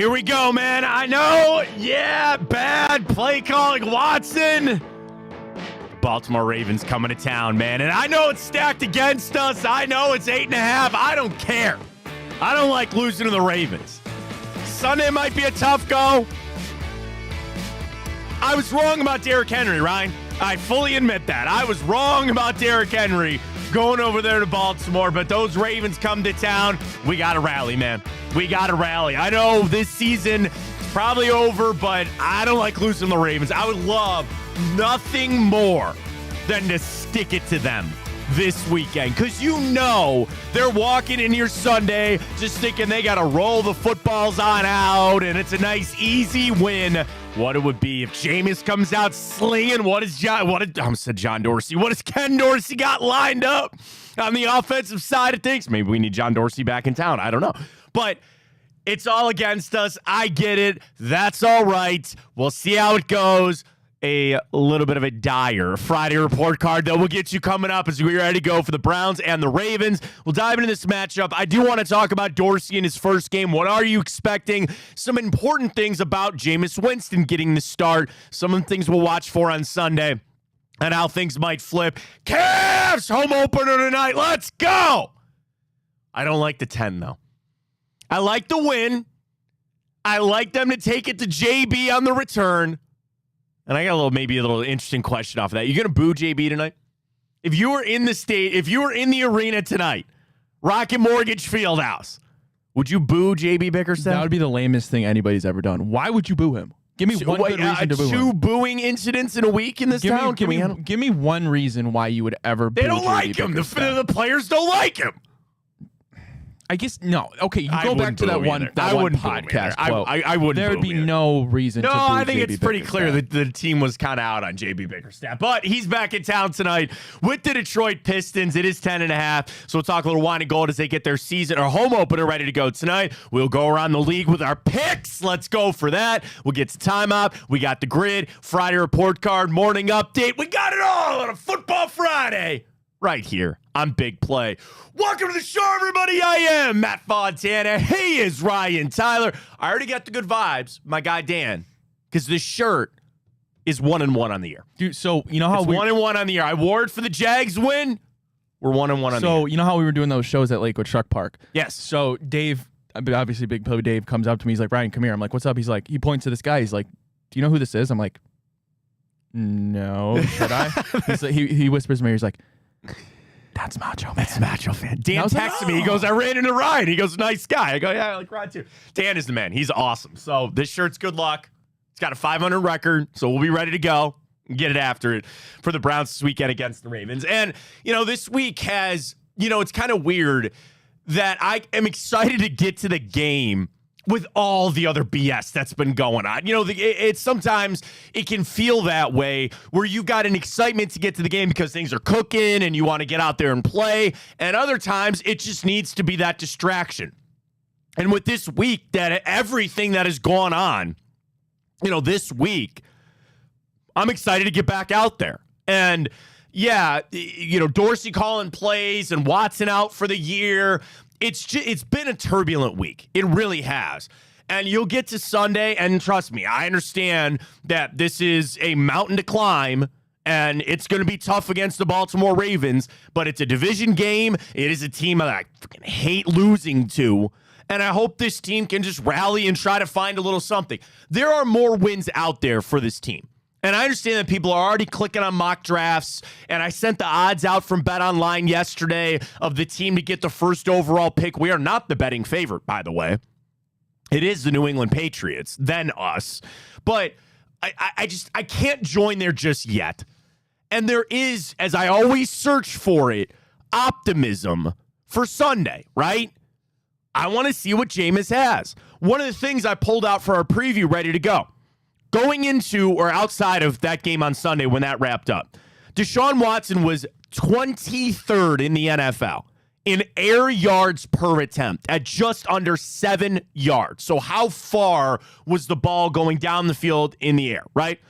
Here we go, man. I know. Yeah, bad play calling, Watson. Baltimore Ravens coming to town, man. And I know it's stacked against us. I know it's 8.5. I don't care. I don't like losing to the Ravens. Sunday might be a tough go. I was wrong about Derrick Henry, Ryan. I fully admit that. I was wrong about Derrick Henry going over there to Baltimore, but those Ravens come to town. We got to rally, man. We got to rally. I know this season is probably over, but I don't like losing the Ravens. I would love nothing more than to stick it to them this weekend, because you know they're walking in here Sunday just thinking they got to roll the footballs on out, and it's a nice, easy win. What it would be if Jameis comes out slinging. What is John Dorsey? What has Ken Dorsey got lined up on the offensive side of things? Maybe we need John Dorsey back in town. I don't know. But it's all against us. I get it. That's all right. We'll see how it goes. A little bit of a dire Friday report card that will get you coming up as we ready to go for the Browns and the Ravens. We'll dive into this matchup. I do want to talk about Dorsey in his first game. What are you expecting? Some important things about Jameis Winston getting the start. Some of the things we'll watch for on Sunday and how things might flip. Cavs home opener tonight. Let's go. I don't like the 10, though. I like the win. I like them to take it to JB on the return. And I got maybe a little interesting question off of that. You going to boo JB tonight? If you were in the arena tonight, Rocket Mortgage Fieldhouse, would you boo JB Bickerstaff? That would be the lamest thing anybody's ever done. Why would you boo him? Give me one good reason to boo him. 2 booing incidents in a week in this town? Give me one reason why you would ever boo They don't JB like him. The players don't like him. I guess no. Okay, you go back to that one podcast quote. I wouldn't. There would be no reason. No, to boo I think JB it's pretty clear that the team was kind of out on JB Bickerstaff, but he's back in town tonight with the Detroit Pistons. It is 10.5, so we'll talk a little wine and gold as they get their season or home opener ready to go tonight. We'll go around the league with our picks. Let's go for that. We'll get to timeout. We got the grid, Friday report card, morning update. We got it all on a Football Friday. Right here on Big Play. Welcome to the show, everybody. I am Matt Fontana. He is Ryan Tyler. I already got the good vibes, my guy Dan, because this shirt is 1-1 on the year. Dude, so you know how it's 1-1 on the year. I wore it for the Jags win. We're 1-1 on the year. So you know how we were doing those shows at Lakewood Truck Park? Yes. So Dave, obviously Big Play Dave, comes up to me. He's like, Ryan, come here. I'm like, what's up? He's like, he points to this guy. He's like, do you know who this is? I'm like, no. Should I? He's like, he whispers to me. He's like, that's Macho Man. That's Macho Man. Dan texted me. He goes, I ran into Ryan. He goes, nice guy. I go, yeah, I like Ryan too. Dan is the man. He's awesome. So this shirt's good luck. It's got a 500 record, so we'll be ready to go and get it after it for the Browns this weekend against the Ravens. And, this week has, it's kind of weird that I am excited to get to the game with all the other BS that's been going on. It's sometimes it can feel that way where you've got an excitement to get to the game because things are cooking and you want to get out there and play. And other times it just needs to be that distraction. And with this week, that everything that has gone on, this week, I'm excited to get back out there. And yeah, Dorsey calling plays and Watson out for the year. It's been a turbulent week. It really has. And you'll get to Sunday, and trust me, I understand that this is a mountain to climb, and it's going to be tough against the Baltimore Ravens, but it's a division game. It is a team that I freaking hate losing to, and I hope this team can just rally and try to find a little something. There are more wins out there for this team. And I understand that people are already clicking on mock drafts, and I sent the odds out from BetOnline yesterday of the team to get the first overall pick. We are not the betting favorite, by the way. It is the New England Patriots, then us. But I can't join there just yet. And there is, as I always search for it, optimism for Sunday, right? I want to see what Jameis has. One of the things I pulled out for our preview ready to go. Going into or outside of that game on Sunday when that wrapped up, Deshaun Watson was 23rd in the NFL in air yards per attempt at just under 7 yards. So how far was the ball going down the field in the air, right?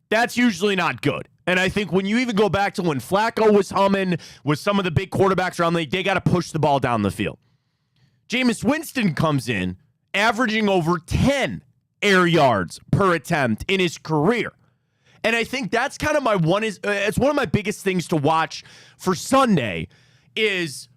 That's usually not good. And I think when you even go back to when Flacco was humming with some of the big quarterbacks around the league, they got to push the ball down the field. Jameis Winston comes in averaging over 10 air yards per attempt in his career. And I think that's kind of it's one of my biggest things to watch for Sunday is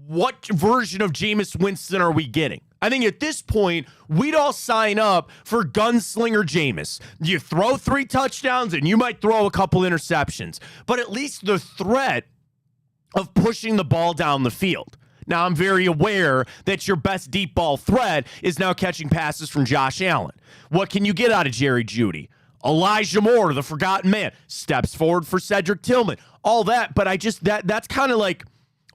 what version of Jameis Winston are we getting? I think at this point, we'd all sign up for gunslinger Jameis. You throw 3 touchdowns and you might throw a couple interceptions, but at least the threat of pushing the ball down the field. Now, I'm very aware that your best deep ball threat is now catching passes from Josh Allen. What can you get out of Jerry Jeudy? Elijah Moore, the forgotten man, steps forward for Cedric Tillman, all that. But that's kind of like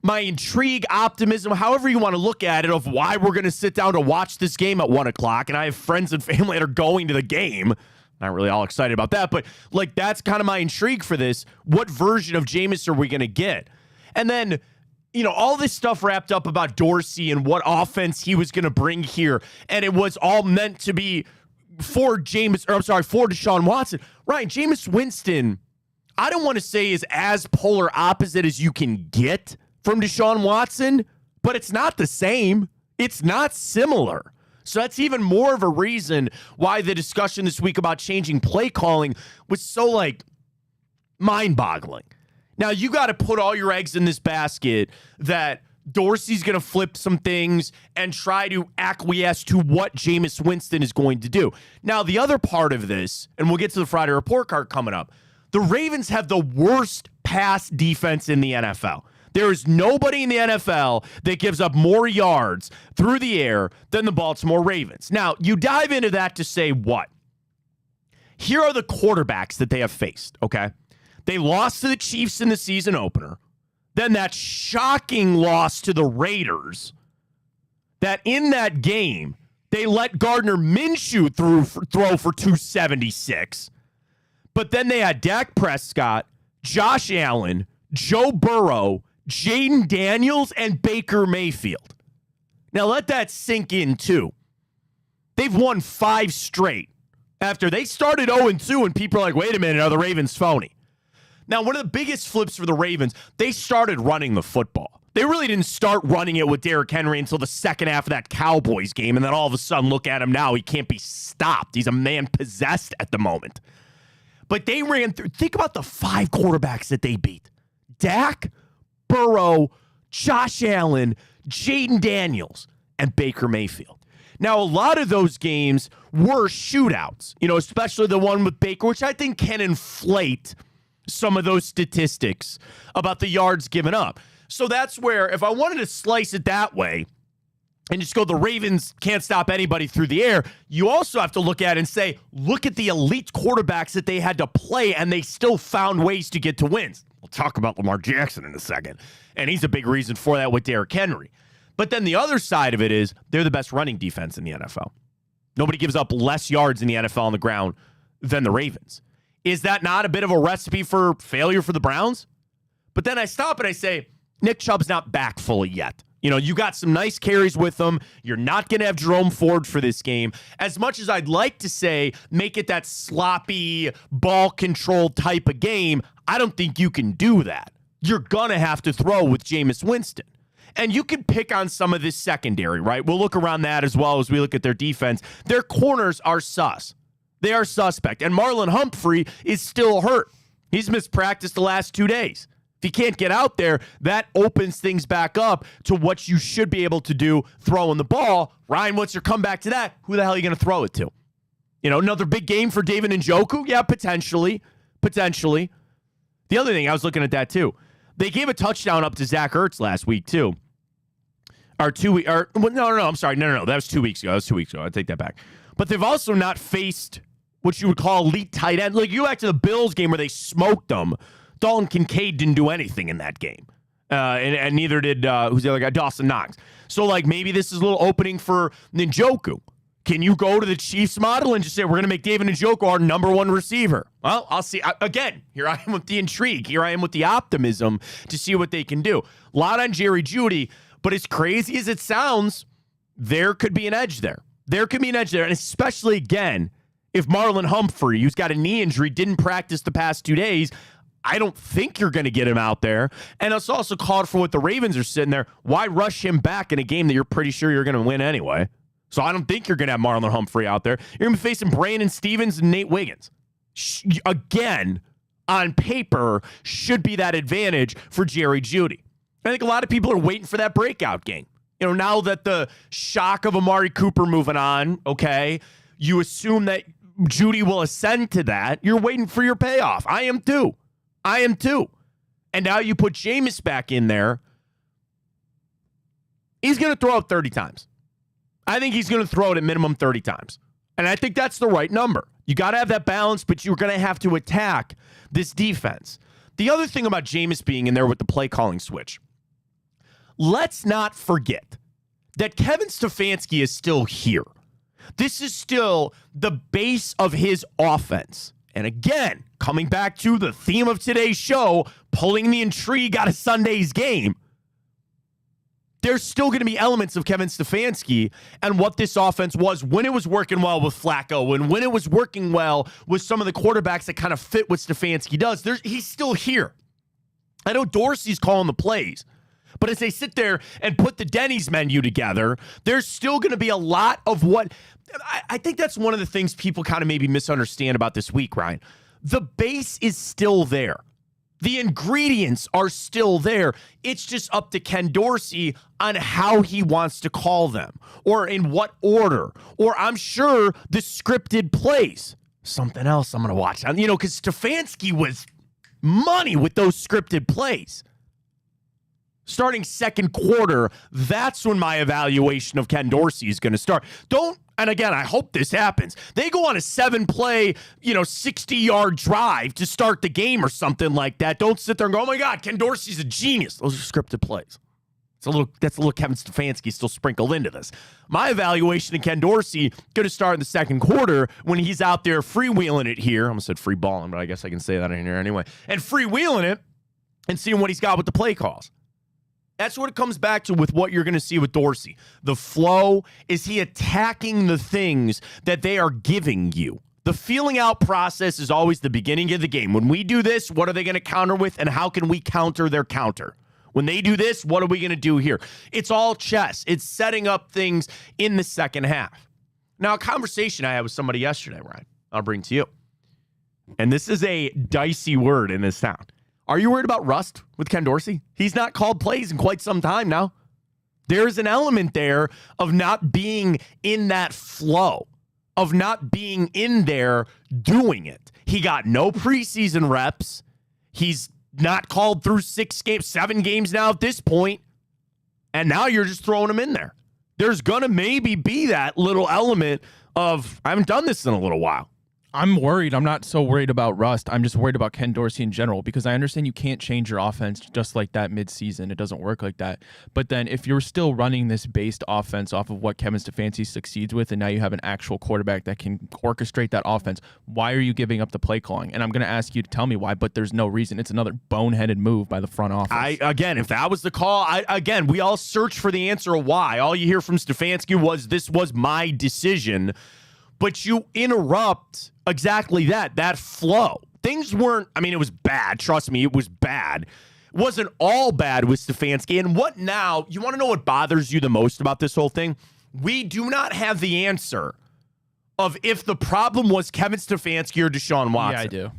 my intrigue, optimism, however you want to look at it, of why we're going to sit down to watch this game at 1 o'clock. And I have friends and family that are going to the game. Not really all excited about that, but like that's kind of my intrigue for this. What version of Jameis are we going to get? And then, all this stuff wrapped up about Dorsey and what offense he was going to bring here. And it was all meant to be for Deshaun Watson. Ryan, Jameis Winston, I don't want to say is as polar opposite as you can get from Deshaun Watson, but it's not the same. It's not similar. So that's even more of a reason why the discussion this week about changing play calling was so mind-boggling. Now, you got to put all your eggs in this basket that Dorsey's going to flip some things and try to acquiesce to what Jameis Winston is going to do. Now, the other part of this, and we'll get to the Friday report card coming up, the Ravens have the worst pass defense in the NFL. There is nobody in the NFL that gives up more yards through the air than the Baltimore Ravens. Now, you dive into that to say what? Here are the quarterbacks that they have faced, okay? They lost to the Chiefs in the season opener. Then that shocking loss to the Raiders. That in that game, they let Gardner Minshew throw for 276. But then they had Dak Prescott, Josh Allen, Joe Burrow, Jaden Daniels, and Baker Mayfield. Now let that sink in too. They've won 5 straight. After they started 0-2 and people are like, wait a minute, are the Ravens phony? Now, one of the biggest flips for the Ravens, they started running the football. They really didn't start running it with Derrick Henry until the second half of that Cowboys game, and then all of a sudden, look at him now. He can't be stopped. He's a man possessed at the moment. But they ran through. Think about the 5 quarterbacks that they beat. Dak, Burrow, Josh Allen, Jaden Daniels, and Baker Mayfield. Now, a lot of those games were shootouts, especially the one with Baker, which I think can inflate some of those statistics about the yards given up. So that's where, if I wanted to slice it that way and just go, the Ravens can't stop anybody through the air, you also have to look at it and say, look at the elite quarterbacks that they had to play, and they still found ways to get to wins. We'll talk about Lamar Jackson in a second, and he's a big reason for that with Derrick Henry. But then the other side of it is they're the best running defense in the NFL. Nobody gives up less yards in the NFL on the ground than the Ravens. Is that not a bit of a recipe for failure for the Browns? But then I stop and I say, Nick Chubb's not back fully yet. You got some nice carries with him. You're not going to have Jerome Ford for this game. As much as I'd like to say, make it that sloppy, ball control type of game, I don't think you can do that. You're going to have to throw with Jameis Winston. And you can pick on some of this secondary, right? We'll look around that as well as we look at their defense. Their corners are sus. They are suspect. And Marlon Humphrey is still hurt. He's missed practice the last 2 days. If he can't get out there, that opens things back up to what you should be able to do throwing the ball. Ryan, what's your comeback to that? Who the hell are you going to throw it to? Another big game for David Njoku? Yeah, potentially. The other thing, I was looking at that too. They gave a touchdown up to Zach Ertz last week too. I'm sorry. No. That was 2 weeks ago. I take that back. But they've also not faced what you would call elite tight end. Like, you go back to the Bills game where they smoked them. Dalton Kincaid didn't do anything in that game. And neither did, who's the other guy? Dawson Knox. So, maybe this is a little opening for Njoku. Can you go to the Chiefs model and just say, we're going to make David Njoku our number 1 receiver? Well, I'll see. Again, here I am with the intrigue. Here I am with the optimism to see what they can do. A lot on Jerry Jeudy, but as crazy as it sounds, there could be an edge there. And especially, again, if Marlon Humphrey, who's got a knee injury, didn't practice the past 2 days, I don't think you're going to get him out there. And it's also called for what the Ravens are sitting there. Why rush him back in a game that you're pretty sure you're going to win anyway? So I don't think you're going to have Marlon Humphrey out there. You're going to be facing Brandon Stevens and Nate Wiggins. Again, on paper, should be that advantage for Jerry Jeudy. I think a lot of people are waiting for that breakout game. You know, now that the shock of Amari Cooper moving on, okay, you assume that Jeudy will ascend to that. You're waiting for your payoff. I am too. And now you put Jameis back in there. He's going to throw it 30 times. I think he's going to throw it at minimum 30 times. And I think that's the right number. You got to have that balance, but you're going to have to attack this defense. The other thing about Jameis being in there with the play calling switch, let's not forget that Kevin Stefanski is still here. This is still the base of his offense. And again, coming back to the theme of today's show, pulling the intrigue out of Sunday's game, there's still going to be elements of Kevin Stefanski and what this offense was when it was working well with Flacco and when it was working well with some of the quarterbacks that kind of fit what Stefanski does. He's still here. I know Dorsey's calling the plays, but as they sit there and put the Denny's menu together, there's still going to be a lot of what I think that's one of the things people kind of maybe misunderstand about this week, Ryan. The base is still there. The ingredients are still there. It's just up to Ken Dorsey on how he wants to call them or in what order. Or I'm sure the scripted plays. Something else I'm going to watch. You know, because Stefanski was money with those scripted plays. Starting second quarter, that's when my evaluation of Ken Dorsey is going to start. And again, I hope this happens. They go on a 7-play, 60-yard drive to start the game or something like that. Don't sit there and go, oh my God, Ken Dorsey's a genius. Those are scripted plays. That's a little Kevin Stefanski still sprinkled into this. My evaluation of Ken Dorsey going to start in the second quarter when he's out there freewheeling it here. I almost said free balling, but I guess I can say that in here anyway. And freewheeling it and seeing what he's got with the play calls. That's what it comes back to with what you're going to see with Dorsey. The flow, is he attacking the things that they are giving you? The feeling out process is always the beginning of the game. When we do this, what are they going to counter with, and how can we counter their counter? When they do this, what are we going to do here? It's all chess. It's setting up things in the second half. Now, a conversation I had with somebody yesterday, Ryan, I'll bring to you. And this is a dicey word in this town. Are you worried about rust with Ken Dorsey? He's not called plays in quite some time now. There's an element there of not being in that flow, of not being in there doing it. He got no preseason reps. He's not called through 7 games now at this point. And now you're just throwing him in there. There's going to maybe be that little element of, I haven't done this in a little while. I'm worried. I'm not so worried about rust. I'm just worried about Ken Dorsey in general because I understand you can't change your offense just like that mid-season. It doesn't work like that. But then if you're still running this based offense off of what Kevin Stefanski succeeds with, and now you have an actual quarterback that can orchestrate that offense, why are you giving up the play calling? And I'm going to ask you to tell me why, but there's no reason. It's another boneheaded move by the front office. Again, if that was the call, we all search for the answer of why. All you hear from Stefanski was, this was my decision. But you interrupt exactly that flow. Things weren't, it was bad. Trust me, it was bad. It wasn't all bad with Stefanski. And what now, you want to know what bothers you the most about this whole thing? We do not have the answer of if the problem was Kevin Stefanski or Deshaun Watson. Yeah, I do.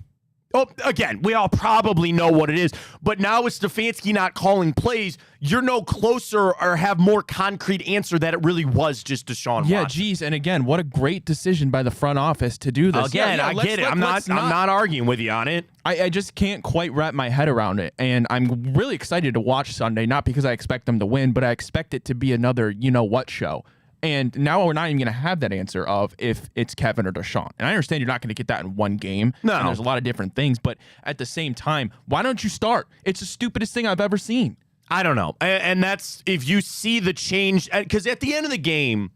Oh, again, we all probably know what it is. But now with Stefanski not calling plays, you're no closer or have more concrete answer that it really was just Deshaun Watson. Yeah, geez. And again, what a great decision by the front office to do this. Again, I get it. I'm not arguing with you on it. I just can't quite wrap my head around it. And I'm really excited to watch Sunday, not because I expect them to win, but I expect it to be another you-know-what show. And now we're not even going to have that answer of if it's Kevin or Deshaun. And I understand you're not going to get that in one game. No. And there's a lot of different things. But at the same time, why don't you start? It's the stupidest thing I've ever seen. I don't know. And that's if you see the change. Because at the end of the game,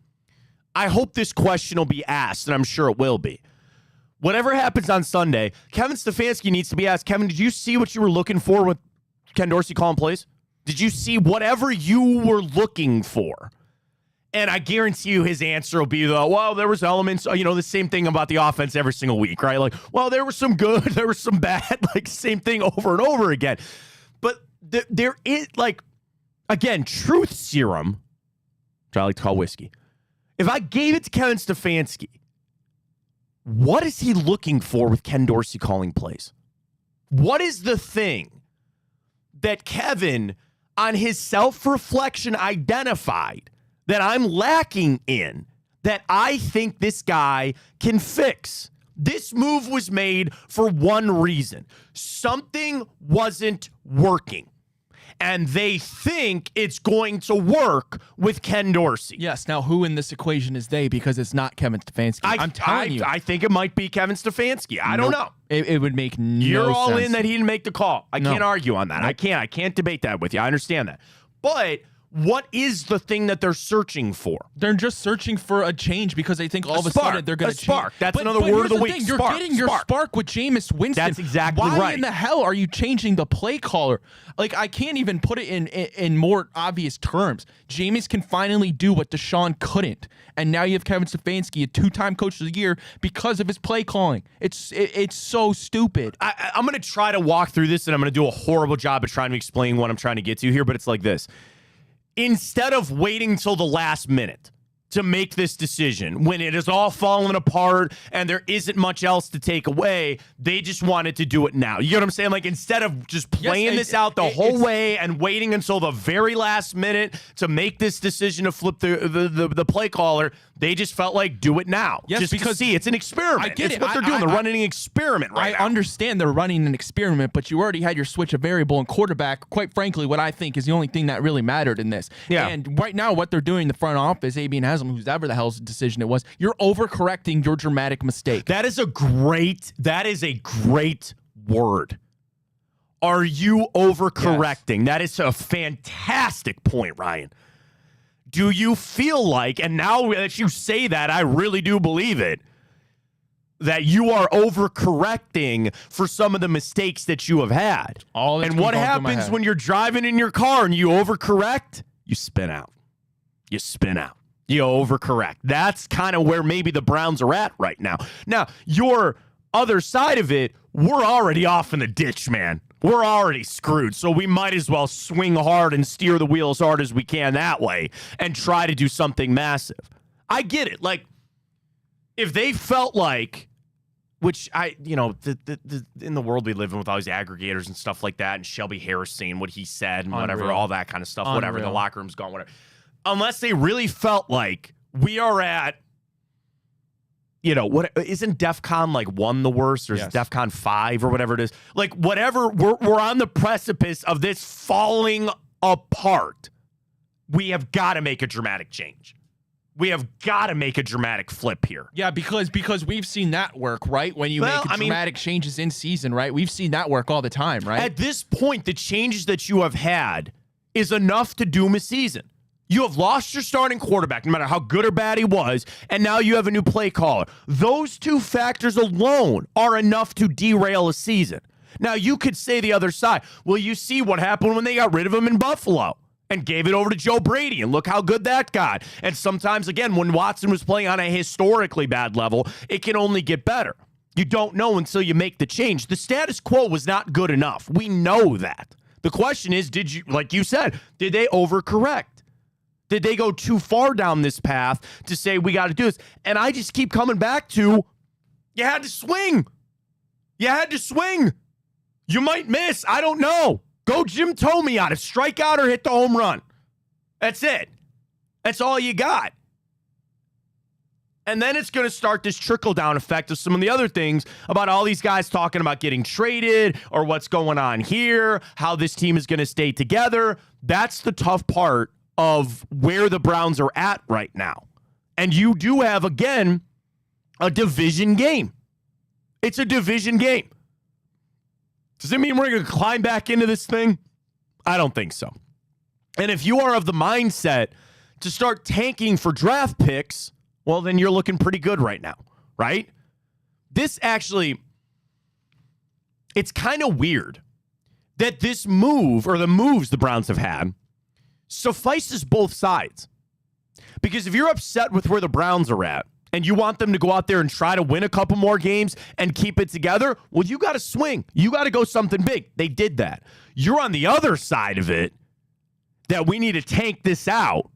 I hope this question will be asked, and I'm sure it will be. Whatever happens on Sunday, Kevin Stefanski needs to be asked, Kevin, did you see what you were looking for with Ken Dorsey calling plays? Did you see whatever you were looking for? And I guarantee you his answer will be, well, there was elements, the same thing about the offense every single week, right? Like, well, there was some good, there was some bad, like same thing over and over again. But there is, again, truth serum, which I like to call whiskey, if I gave it to Kevin Stefanski, what is he looking for with Ken Dorsey calling plays? What is the thing that Kevin, on his self-reflection, identified that I'm lacking in that I think this guy can fix? This move was made for one reason. Something wasn't working. And they think it's going to work with Ken Dorsey. Yes. Now, who in this equation is they? Because it's not Kevin Stefanski. I'm telling you. I think it might be Kevin Stefanski. I don't know. It would make no sense. You're all in that he didn't make the call. I can't argue on that. Nope. I can't debate that with you. I understand that. But what is the thing that they're searching for? They're just searching for a change because they think all of a sudden they're going to spark. That's another word of the week. You're getting your spark with Jameis Winston. That's exactly right. Why in the hell are you changing the play caller? Like, I can't even put it in more obvious terms. Jameis can finally do what Deshaun couldn't. And now you have Kevin Stefanski, a 2-time coach of the year, because of his play calling. It's so stupid. I'm going to try to walk through this, and I'm going to do a horrible job of trying to explain what I'm trying to get to here, but it's like this. Instead of waiting till the last minute to make this decision, when it is all falling apart and there isn't much else to take away, they just wanted to do it now. You know what I'm saying? Like, instead of just playing this out the whole way and waiting until the very last minute to make this decision to flip the play caller, they just felt like do it now. Yes, just because it's an experiment. I get it's it. what they're doing. They're running an experiment right now. I understand they're running an experiment, but you already had your switch of variable and quarterback. Quite frankly, what I think is the only thing that really mattered in this. Yeah. And right now, what they're doing in the front office, AB and Haslam, who's ever the hell's decision it was, you're overcorrecting your dramatic mistake. That is a great word. Are you overcorrecting? Yes. That is a fantastic point, Ryan. Do you feel like, and now that you say that, I really do believe it, that you are overcorrecting for some of the mistakes that you have had? And what happens when you're driving in your car and you overcorrect? You spin out. You overcorrect. That's kind of where maybe the Browns are at right now. Now, your other side of it, we're already off in the ditch, man. We're already screwed, so we might as well swing hard and steer the wheel as hard as we can that way and try to do something massive. I get it. Like, if they felt like, which in the world we live in with all these aggregators and stuff like that, and Shelby Harris saying what he said and whatever, all that kind of stuff, whatever, the locker room's gone, whatever. Unless they really felt like we are at, what isn't DEFCON like 1 the worst, or is DEFCON 5 or whatever it is? Like, whatever, we're on the precipice of this falling apart. We have got to make a dramatic change. We have got to make a dramatic flip here. Yeah, because we've seen that work, right? When you make dramatic changes in season, right? We've seen that work all the time, right? At this point, the changes that you have had is enough to doom a season. You have lost your starting quarterback, no matter how good or bad he was, and now you have a new play caller. Those two factors alone are enough to derail a season. Now, you could say the other side, well, you see what happened when they got rid of him in Buffalo and gave it over to Joe Brady, and look how good that got. And sometimes, again, when Watson was playing on a historically bad level, it can only get better. You don't know until you make the change. The status quo was not good enough. We know that. The question is, like you said, did they overcorrect? Did they go too far down this path to say we got to do this? And I just keep coming back to, you had to swing. You might miss. I don't know. Go Jim Thome on it. Strike out or hit the home run. That's it. That's all you got. And then it's going to start this trickle-down effect of some of the other things about all these guys talking about getting traded or what's going on here, how this team is going to stay together. That's the tough part of where the Browns are at right now. And you do have, again, a division game. It's a division game. Does it mean we're going to climb back into this thing? I don't think so. And if you are of the mindset to start tanking for draft picks, well, then you're looking pretty good right now, right? This actually, it's kind of weird that this move, or the moves the Browns have had, suffices both sides. Because if you're upset with where the Browns are at and you want them to go out there and try to win a couple more games and keep it together, well, you got to swing. You got to go something big. They did that. You're on the other side of it, that we need to tank this out.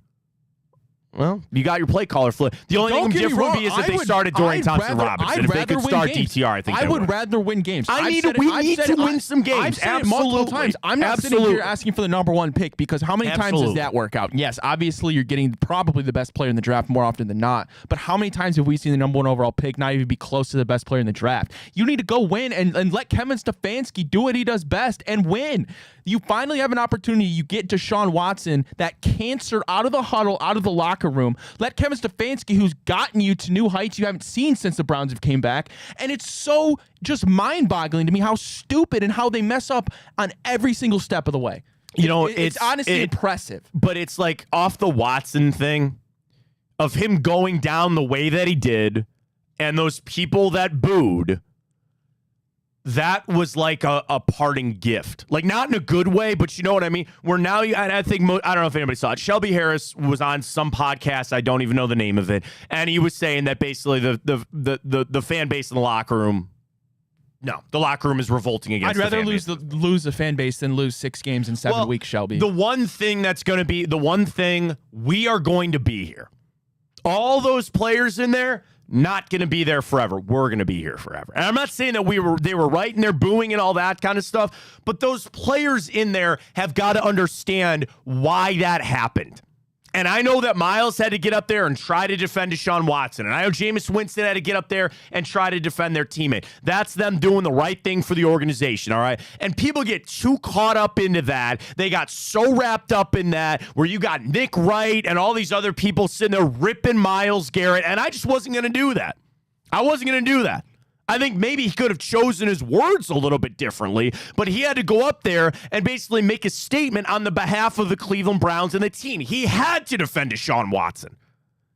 Well, you got your play caller flip. The only thing different would be is if they started Dorian Thompson-Robinson. If they could start DTR, I think I would rather win games. We need to win some games. I've said it multiple times. I'm not sitting here asking for the number one pick because how many times does that work out? Yes, obviously you're getting probably the best player in the draft more often than not. But how many times have we seen the number one overall pick not even be close to the best player in the draft? You need to go win and let Kevin Stefanski do what he does best and win. You finally have an opportunity. You get Deshaun Watson, that cancer, out of the huddle, out of the locker room. Let Kevin Stefanski, who's gotten you to new heights you haven't seen since the Browns have came back. And it's so just mind-boggling to me how stupid and how they mess up on every single step of the way. It's honestly impressive. But it's like off the Watson thing of him going down the way that he did and those people that booed. That was like a parting gift. Like, not in a good way, but you know what I mean? Where now, I think, I don't know if anybody saw it. Shelby Harris was on some podcast, I don't even know the name of it, and he was saying that basically the fan base in the locker room, the locker room is revolting against I'd rather lose the fan base than lose 6 games in 7 weeks, Shelby. The one thing we are going to be here. All those players in there, not going to be there forever. We're going to be here forever. And I'm not saying that they were right and they're booing and all that kind of stuff, but those players in there have got to understand why that happened. And I know that Miles had to get up there and try to defend Deshaun Watson. And I know Jameis Winston had to get up there and try to defend their teammate. That's them doing the right thing for the organization, all right? And people get too caught up into that. They got so wrapped up in that where you got Nick Wright and all these other people sitting there ripping Myles Garrett. And I just wasn't going to do that. I wasn't going to do that. I think maybe he could have chosen his words a little bit differently, but he had to go up there and basically make a statement on the behalf of the Cleveland Browns and the team. He had to defend Deshaun Watson.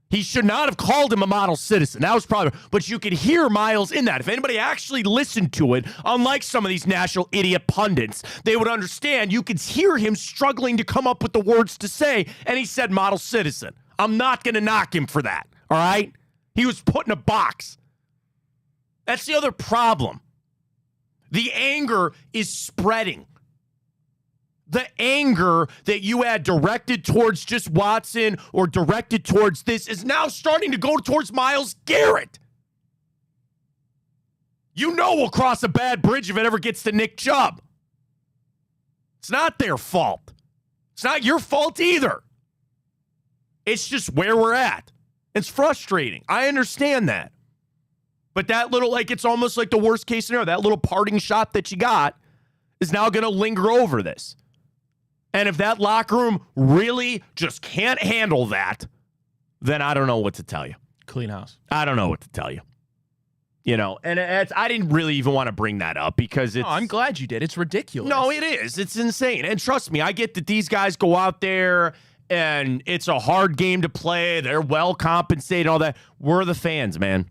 He should not have called him a model citizen. That was probably, but you could hear Miles in that. If anybody actually listened to it, unlike some of these national idiot pundits, they would understand. You could hear him struggling to come up with the words to say, and he said model citizen. I'm not going to knock him for that, all right? He was put in a box. That's the other problem. The anger is spreading. The anger that you had directed towards just Watson or directed towards this is now starting to go towards Myles Garrett. We'll cross a bad bridge if it ever gets to Nick Chubb. It's not their fault. It's not your fault either. It's just where we're at. It's frustrating. I understand that. But that little, it's almost like the worst case scenario. That little parting shot that you got is now going to linger over this. And if that locker room really just can't handle that, then I don't know what to tell you. Clean house. I don't know what to tell you. And I didn't really even want to bring that up because it's... No, I'm glad you did. It's ridiculous. No, it is. It's insane. And trust me, I get that these guys go out there and it's a hard game to play. They're well compensated, all that. We're the fans, man.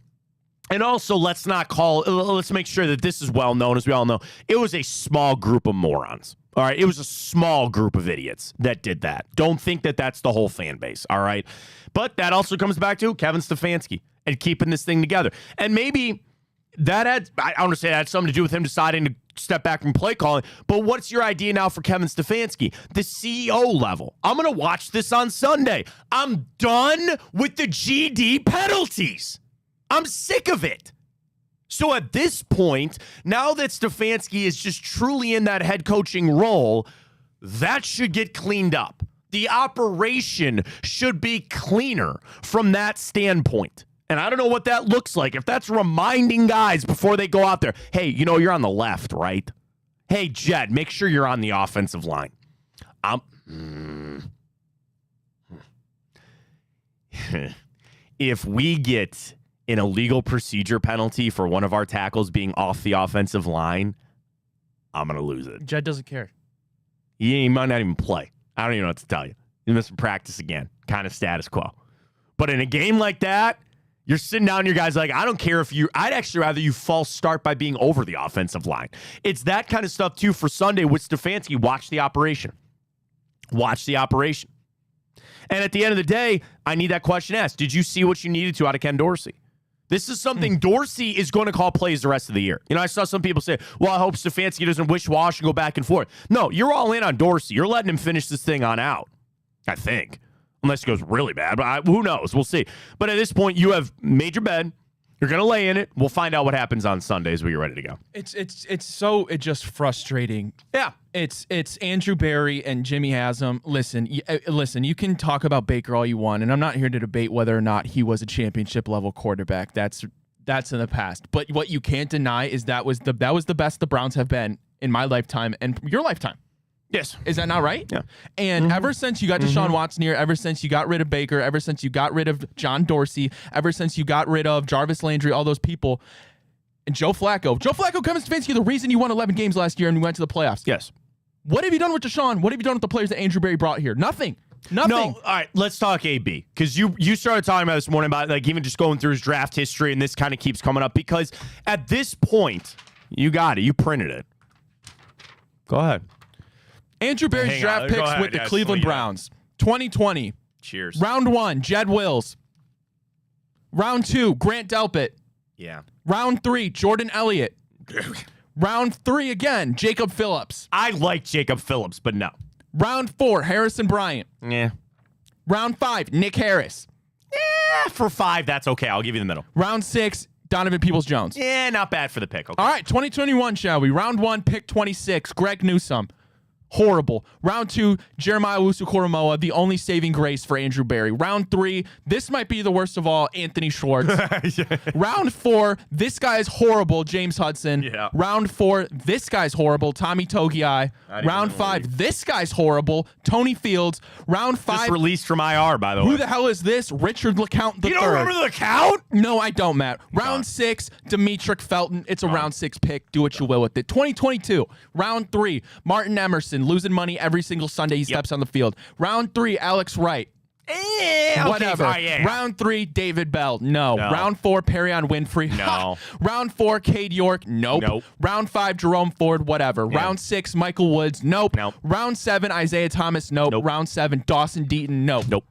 And also, let's make sure that this is well known, as we all know. It was a small group of morons. All right. It was a small group of idiots that did that. Don't think that that's the whole fan base. All right. But that also comes back to Kevin Stefanski and keeping this thing together. And maybe that I don't want to say that had something to do with him deciding to step back from play calling. But what's your idea now for Kevin Stefanski? The CEO level. I'm going to watch this on Sunday. I'm done with the GD penalties. I'm sick of it. So at this point, now that Stefanski is just truly in that head coaching role, that should get cleaned up. The operation should be cleaner from that standpoint. And I don't know what that looks like. If that's reminding guys before they go out there, hey, you're on the left, right? Hey, Jed, make sure you're on the offensive line. If we get an illegal procedure penalty for one of our tackles being off the offensive line, I'm going to lose it. Jed doesn't care. He might not even play. I don't even know what to tell you. He must practice again. Kind of status quo. But in a game like that, you're sitting down, your guys like, I don't care if I'd actually rather you false start by being over the offensive line. It's that kind of stuff, too, for Sunday with Stefanski. Watch the operation. Watch the operation. And at the end of the day, I need that question asked. Did you see what you needed to out of Ken Dorsey? This is something Dorsey is going to call plays the rest of the year. I saw some people say, well, I hope Stefanski doesn't wish-wash and go back and forth. No, you're all in on Dorsey. You're letting him finish this thing on out, I think. unless it goes really bad. But who knows? We'll see. But at this point, you have made your bed. You're going to lay in it. We'll find out what happens on Sunday as we get ready to go. It's so just frustrating. Yeah. It's Andrew Berry and Jimmy Haslam. Listen, you can talk about Baker all you want, and I'm not here to debate whether or not he was a championship level quarterback. That's in the past. But what you can't deny is that was the best the Browns have been in my lifetime and your lifetime. Yes. Is that not right? Yeah. And ever since you got Deshaun Watson here, ever since you got rid of Baker, ever since you got rid of John Dorsey, ever since you got rid of Jarvis Landry, all those people, and Joe Flacco, Kevin Stefanski, the reason you won 11 games last year and we went to the playoffs. Yes. What have you done with Deshaun? What have you done with the players that Andrew Berry brought here? Nothing. No, all right, let's talk AB. Because you started talking about this morning about like even just going through his draft history, and this kind of keeps coming up because at this point, you got it. You printed it. Go ahead. Andrew Berry's draft picks with the Cleveland Browns. 2020. Cheers. Round 1, Jed Wills. Round 2, Grant Delpit. Yeah. Round 3, Jordan Elliott. Round 3 again, Jacob Phillips. I like Jacob Phillips, but no. Round 4, Harrison Bryant. Yeah. Round 5, Nick Harris. For 5, that's okay. I'll give you the middle. Round 6, Donovan Peoples-Jones. Yeah, not bad for the pick. Okay. All right, 2021, shall we? Round 1, pick 26, Greg Newsome. Horrible. Round 2, Jeremiah Owusu-Koramoah, the only saving grace for Andrew Berry. Round 3, this might be the worst of all, Anthony Schwartz. Round 4, this guy's horrible, James Hudson. Yeah. Round 4, this guy's horrible, Tommy Togiai. Round 5, this guy's horrible, Tony Fields. Round 5, just released from IR, by the way. who the hell is this? Richard LeCount III. You don't remember the count? No, I don't, Matt. Round 6, Demetric Felton. It's a round 6 pick. Do what you will with it. 2022, round 3, Martin Emerson, losing money every single Sunday he steps on the field. Round 3, Alex Wright. Whatever. Yeah. Round 3, David Bell. No. Round 4, Perrion Winfrey. No. Round 4, Cade York. Nope. Round 5, Jerome Ford. Whatever. Yeah. Round 6, Michael Woods. Nope. Round 7, Isaiah Thomas. Nope. Round 7, Dawson Deaton. Nope.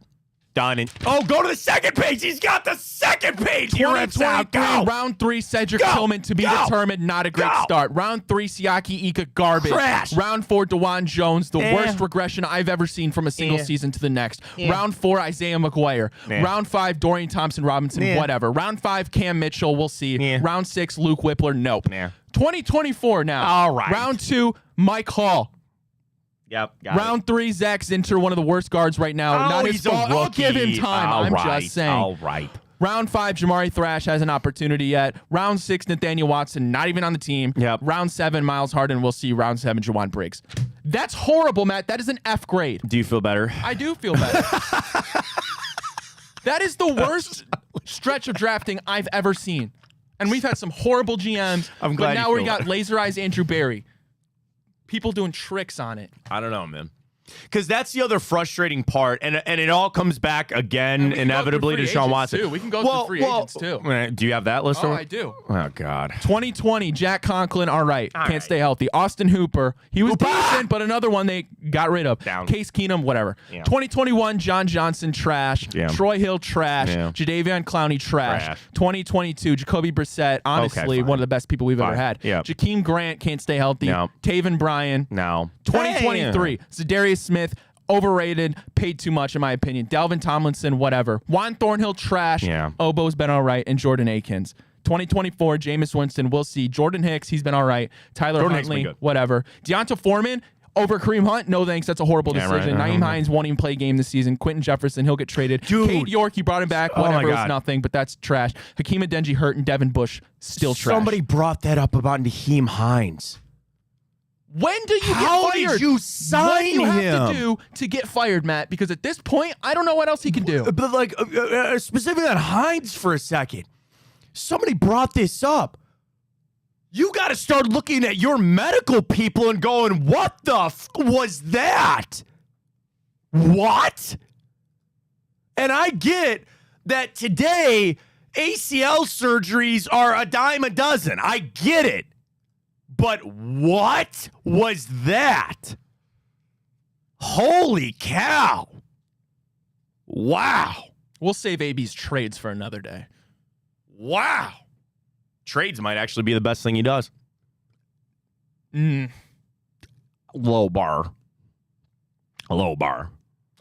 Done. Go to the second page. He's got the second page. 2023, round 3, Cedric Tillman to be determined. Not a great start. Round 3, Siaki Ika, garbage. Trash. Round 4, DeJuan Jones, the worst regression I've ever seen from a single season to the next. Round 4, Isaiah McGuire. Round 5, Dorian Thompson-Robinson, whatever. Round 5, Cam Mitchell, we'll see. Round 6, Luke Whippler, nope. 2024 now. All right. Round 2, Mike Hall. Yep. Round 3, Zach Zinter, one of the worst guards right now. Not his fault. I'll give him time. I'm just saying. All right. Round 5, Jamari Thrash has an opportunity yet. Round 6, Nathaniel Watson, not even on the team. Yep. Round 7, Miles Harden. We'll see. Round 7, Jawan Briggs. That's horrible, Matt. That is an F grade. Do you feel better? I do feel better. That is the worst stretch of drafting I've ever seen. And we've had some horrible GMs. I'm glad but now you we feel got better. Laser Eyes Andrew Berry. People doing tricks on it. I don't know, man. Because that's the other frustrating part, and it all comes back again inevitably to Sean Watson. Too. We can go through free agents too. Do you have that list? Oh, I do. Oh God. 2020, Jack Conklin, all right. Can't stay healthy. Austin Hooper, he was decent, but another one they got rid of. Down. Case Keenum, whatever. Yeah. 2021, John Johnson, trash. Yeah. Troy Hill, trash. Yeah. Jadavion Clowney, trash. 2022, Jacoby Brissett, honestly, one of the best people we've ever had. Yeah. Jakeem Grant, can't stay healthy. No. Taven Bryan. No. 2023, Zadarius Smith, overrated, paid too much in my opinion. Dalvin Tomlinson, whatever. Juan Thornhill, trash. Yeah. Obo's been all right, and Jordan Akins. 2024, Jameis Winston, we'll see. Jordan Hicks, he's been all right. Tyler Jordan Hicks been Huntley, good. whatever. Deonta Foreman over Kareem Hunt, no thanks. That's a horrible decision. Right. Nyheim Hines won't even play a game this season. Quentin Jefferson, he'll get traded. Dude. Cade York, you brought him back. Oh my Whatever, it was God. nothing, but that's trash. Hakeem Adeniji hurt, and Devin Bush, still trash. Somebody brought that up about Nyheim Hines. When do you How get fired? did you sign What do you have to him? do to get fired, Matt? Because at this point, I don't know what else he can do. But like specifically on Hines for a second, somebody brought this up. You got to start looking at your medical people and going, "What the was that? What?" And I get that today ACL surgeries are a dime a dozen. I get it. But what was that? Holy cow. Wow. We'll save AB's trades for another day. Wow. Trades might actually be the best thing he does. Low bar. Low bar.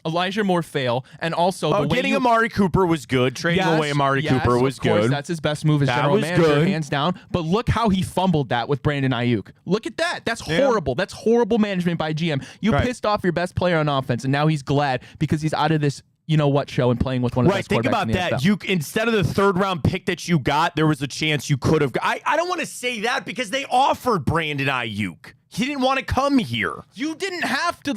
Elijah Moore fail, and also the way getting Amari Cooper was good. Trading away Amari Cooper was of course, good. That's his best move as general manager, hands down. But look how he fumbled that with Brandon Ayuk. Look at that. That's horrible. That's horrible management by GM. You pissed off your best player on offense, and now he's glad because he's out of this show and playing with one of the best quarterbacks Think about in the that. NFL. You instead of the third-round pick that you got, there was a chance you could have. I don't want to say that because they offered Brandon Ayuk. He didn't want to come here. You didn't have to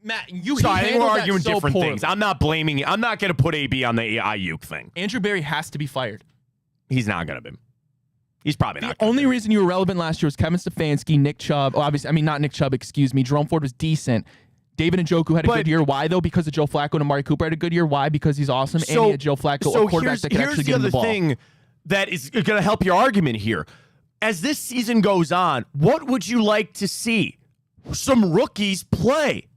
Matt, So I think we're arguing so different poorly. things. I'm not blaming you. I'm not going to put AB on the Ayuk thing. Andrew Berry has to be fired. He's not going to be. He's probably not. The only reason you were relevant last year was Kevin Stefanski, Nick Chubb. Oh, obviously, I mean, not Nick Chubb, excuse me. Jerome Ford was decent. David Njoku had a good year. Why, though? Because of Joe Flacco, and Amari Cooper had a good year. Why? Because he's awesome, and he had Joe Flacco, a quarterback that can actually get him the ball. Here's the other thing that is going to help your argument here. As this season goes on, what would you like to see? Some rookies play.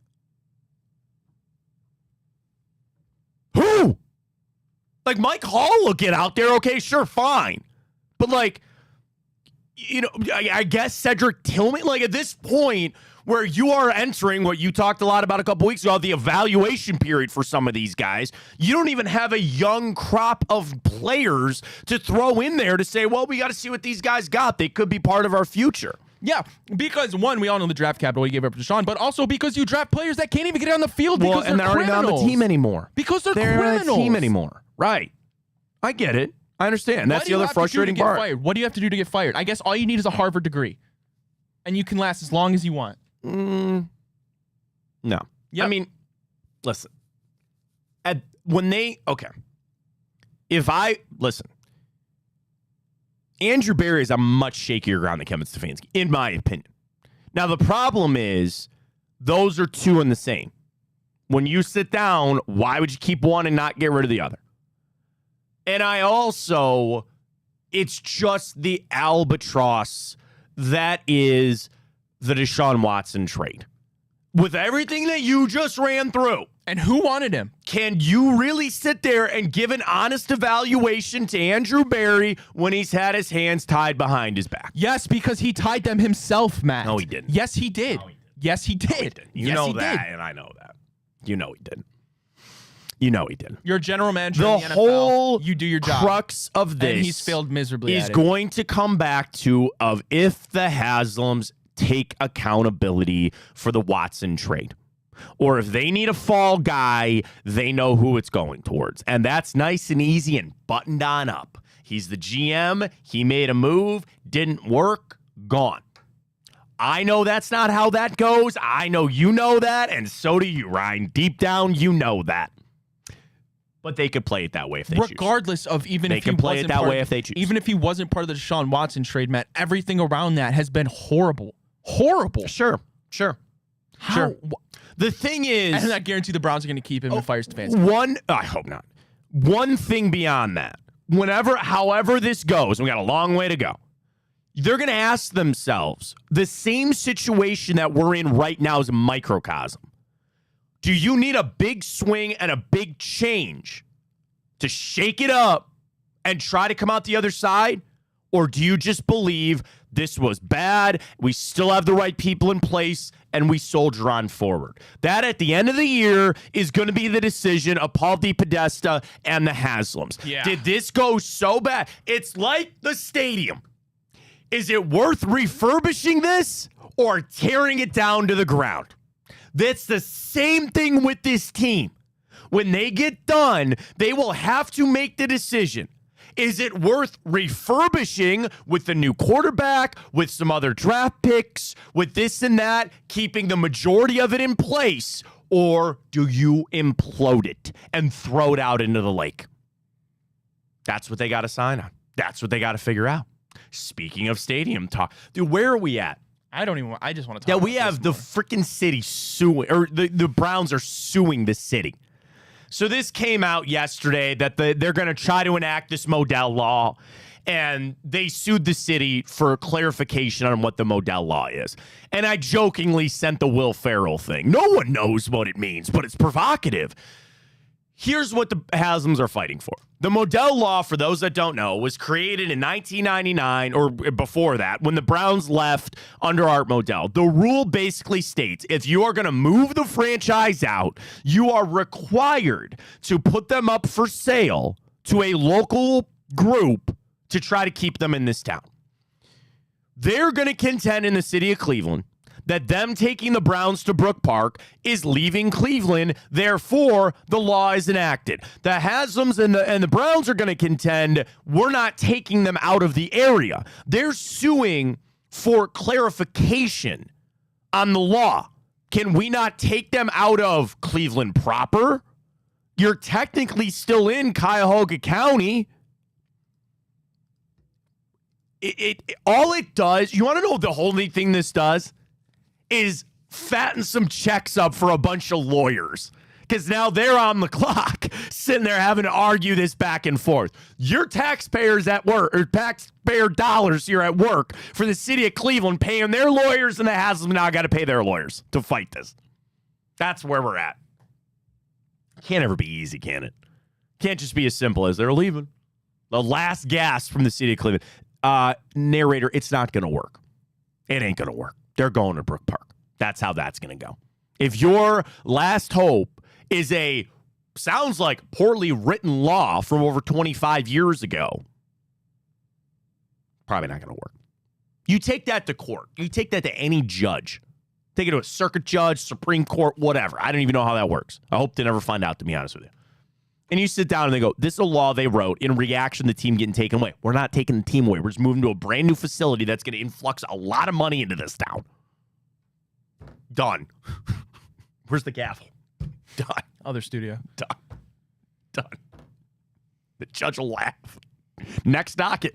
Who? Like Mike Hall will get out there. Okay, sure, fine. But I guess Cedric Tillman, at this point where you are entering what you talked a lot about a couple weeks ago, the evaluation period for some of these guys, you don't even have a young crop of players to throw in there to say, well, we got to see what these guys got. They could be part of our future. Yeah, because one, we all know the draft capital he gave up to Deshaun, but also because you draft players that can't even get on the field because they're criminals. not on the team anymore. Because they're not criminals. on the team anymore. Right. I get it. I understand. That's the other frustrating part. Fired? What do you have to do to get fired? I guess all you need is a Harvard degree, and you can last as long as you want. No. Yep. I mean, listen. Andrew Berry is a much shakier ground than Kevin Stefanski, in my opinion. Now, the problem is those are two in the same. When you sit down, why would you keep one and not get rid of the other? And it's just the albatross that is the Deshaun Watson trade. With everything that you just ran through. And who wanted him? Can you really sit there and give an honest evaluation to Andrew Berry when he's had his hands tied behind his back? Yes, because he tied them himself, Matt. No, he didn't. Yes, he did. No, he didn't. Yes, he did. No, he didn't. You know that, and I know that. You know he didn't. You know he didn't. You're a general manager the in the NFL. Whole you do your job. Crux of this, and he's failed miserably. Is going to come back to if the Haslams take accountability for the Watson trade. Or if they need a fall guy, they know who it's going towards. And that's nice and easy and buttoned on up. He's the GM. He made a move. Didn't work. Gone. I know that's not how that goes. I know you know that. And so do you, Ryan. Deep down, you know that. But they could play it that way if they choose. Regardless of even they if he can play wasn't it that part way of, if they choose. Even if he wasn't part of the Deshaun Watson trade, Matt, everything around that has been horrible. Horrible. Sure. How? Sure. The thing is, and I guarantee the Browns are going to keep him and fire Stefanski. I hope not. One thing beyond that, however this goes, we got a long way to go. They're going to ask themselves, the same situation that we're in right now is a microcosm. Do you need a big swing and a big change to shake it up and try to come out the other side? Or do you just believe this was bad, we still have the right people in place, and we soldier on forward? That, at the end of the year, is going to be the decision of Paul DePodesta and the Haslams. Yeah. Did this go so bad? It's like the stadium. Is it worth refurbishing this or tearing it down to the ground? That's the same thing with this team. When they get done, they will have to make the decision. Is it worth refurbishing with the new quarterback, with some other draft picks, with this and that, keeping the majority of it in place? Or do you implode it and throw it out into the lake? That's what they got to sign on. That's what they got to figure out. Speaking of stadium talk, dude, where are we at? I just want to talk Yeah, about we have this the freaking city suing, or the Browns are suing the city. So this came out yesterday that they're going to try to enact this Modell Law, and they sued the city for clarification on what the Modell Law is. And I jokingly sent the Will Ferrell thing. No one knows what it means, but it's provocative. Here's what the Haslam's are fighting for. The Modell Law, for those that don't know, was created in 1999 or before that when the Browns left under Art Modell. The rule basically states if you are going to move the franchise out, you are required to put them up for sale to a local group to try to keep them in this town. They're going to contend in the city of Cleveland that them taking the Browns to Brook Park is leaving Cleveland. Therefore, the law is enacted. The Haslams and the Browns are going to contend we're not taking them out of the area. They're suing for clarification on the law. Can we not take them out of Cleveland proper? You're technically still in Cuyahoga County. All it does, you want to know the only thing this does? Is fatten some checks up for a bunch of lawyers. Because now they're on the clock, sitting there having to argue this back and forth. Your taxpayers at work, or taxpayer dollars here at work for the city of Cleveland paying their lawyers, and the Haslam now got to pay their lawyers to fight this. That's where we're at. Can't ever be easy, can it? Can't just be as simple as they're leaving. The last gasp from the city of Cleveland. Narrator, it's not going to work. It ain't going to work. They're going to Brook Park. That's how that's going to go. If your last hope is sounds like poorly written law from over 25 years ago, probably not going to work. You take that to court. You take that to any judge. Take it to a circuit judge, Supreme Court, whatever. I don't even know how that works. I hope to never find out, to be honest with you. And you sit down and they go, this is a law they wrote in reaction to the team getting taken away. We're not taking the team away. We're just moving to a brand new facility that's going to influx a lot of money into this town. Done. Where's the gavel? Done. Other studio. Done. The judge will laugh. Next docket.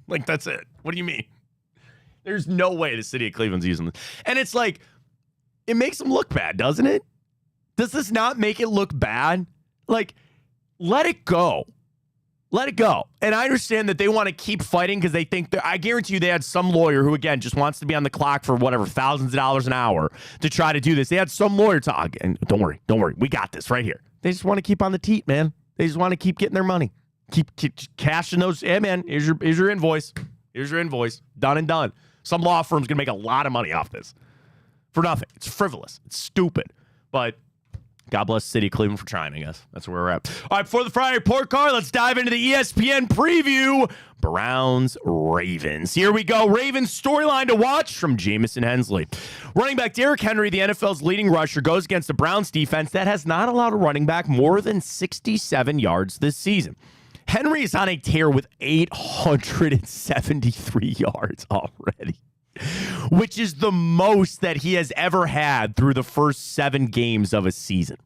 Like, that's it. What do you mean? There's no way the city of Cleveland's using this. And it's like, it makes them look bad, doesn't it? Does this not make it look bad? Like, let it go. Let it go. And I understand that they want to keep fighting because they think that, I guarantee you they had some lawyer who, again, just wants to be on the clock for whatever, thousands of dollars an hour to try to do this. They had some lawyer talk. And don't worry. We got this right here. They just want to keep on the teat, man. They just want to keep getting their money. Keep cashing those. Hey, man, here's your invoice. Here's your invoice. Done and done. Some law firm's going to make a lot of money off this for nothing. It's frivolous. It's stupid. But God bless the city of Cleveland for trying, I guess. That's where we're at. All right, before the Friday report card, let's dive into the ESPN preview. Browns-Ravens. Here we go. Ravens storyline to watch from Jamison Hensley. Running back Derrick Henry, the NFL's leading rusher, goes against the Browns defense that has not allowed a running back more than 67 yards this season. Henry is on a tear with 873 yards already, which is the most that he has ever had through the first 7 games of a season.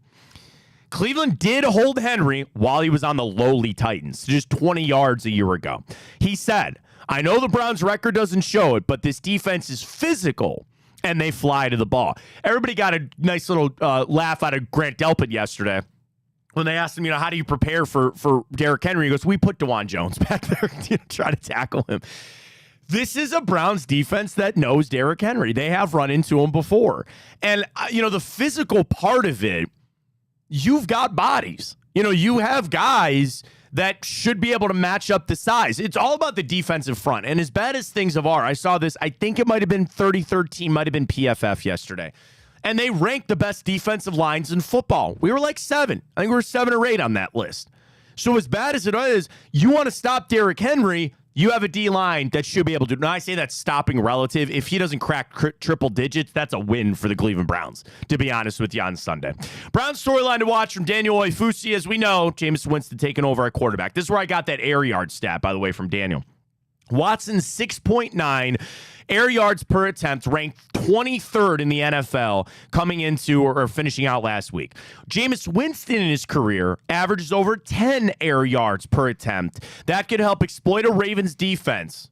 Cleveland did hold Henry while he was on the lowly Titans, just 20 yards a year ago. He said, I know the Browns' record doesn't show it, but this defense is physical, and they fly to the ball. Everybody got a nice little laugh out of Grant Delpit yesterday when they asked him, how do you prepare for Derrick Henry? He goes, we put DeJuan Jones back there to try to tackle him. This is a Browns defense that knows Derrick Henry. They have run into him before. And, the physical part of it, you've got bodies. You have guys that should be able to match up the size. It's all about the defensive front. And as bad as things are, I saw this, I think it might have been 33rd team, might have been PFF yesterday. And they ranked the best defensive lines in football. We were like 7. I think we were 7 or 8 on that list. So as bad as it is, you want to stop Derrick Henry, you have a D-line that should be able to. Now, I say that's stopping relative. If he doesn't crack triple digits, that's a win for the Cleveland Browns, to be honest with you, on Sunday. Browns storyline to watch from Daniel Oifusi. As we know, Jameis Winston taking over at quarterback. This is where I got that air yard stat, by the way, from Daniel. Watson, 6.9 air yards per attempt, ranked 23rd in the NFL coming into or finishing out last week. Jameis Winston in his career averages over 10 air yards per attempt. That could help exploit a Ravens defense.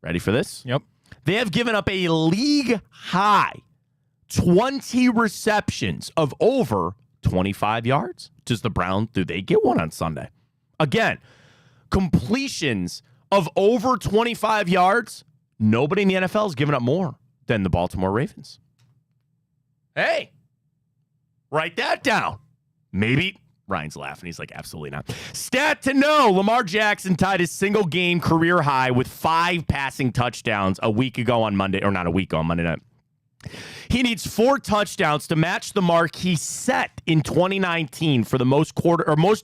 Ready for this? Yep. They have given up a league high 20 receptions of over 25 yards. Do they get one on Sunday? Again, completions of over 25 yards, nobody in the NFL has given up more than the Baltimore Ravens. Hey, write that down. Maybe Ryan's laughing. He's like, absolutely not. Stat to know, Lamar Jackson tied his single-game career high with 5 passing touchdowns a week ago on Monday, or not a week ago, on Monday night. He needs 4 touchdowns to match the mark he set in 2019 for the most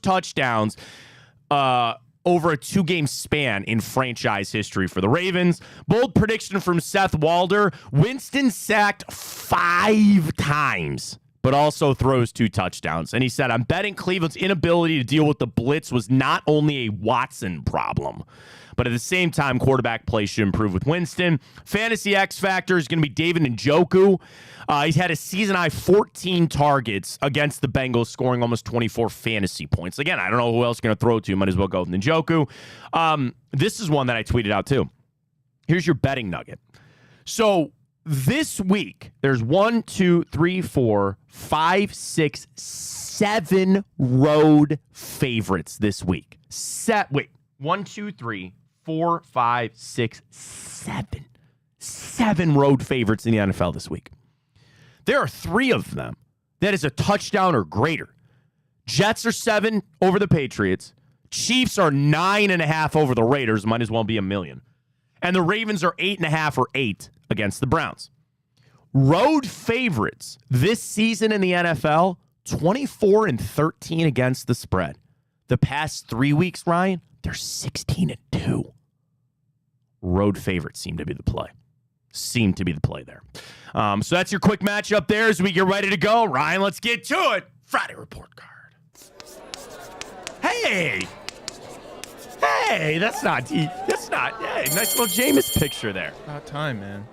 touchdowns over a 2-game span in franchise history for the Ravens. Bold prediction from Seth Walder. Winston sacked 5 times, but also throws 2 touchdowns. And he said, I'm betting Cleveland's inability to deal with the blitz was not only a Watson problem, but at the same time, quarterback play should improve with Winston. Fantasy X Factor is going to be David Njoku. He's had a season-high 14 targets against the Bengals, scoring almost 24 fantasy points. Again, I don't know who else is going to throw to. Might as well go with Njoku. This is one that I tweeted out, too. Here's your betting nugget. So this week, there's 1, 2, 3, 4, 5, 6, 7 road favorites this week. 1, 2, 3, 4, 5, 6, 7. 7 road favorites in the NFL this week. There are 3 of them that is a touchdown or greater. Jets are 7 over the Patriots. Chiefs are 9.5 over the Raiders. Might as well be $1 million. And the Ravens are 8.5 or 8 against the Browns. Road favorites this season in the NFL, 24-13 against the spread. The past 3 weeks, Ryan, they're 16-2. Road favorites seem to be the play. There. So that's your quick matchup there as we get ready to go. Ryan, let's get to it. Friday report card. Hey, that's not. Hey, nice little Jameis picture there. About time, man.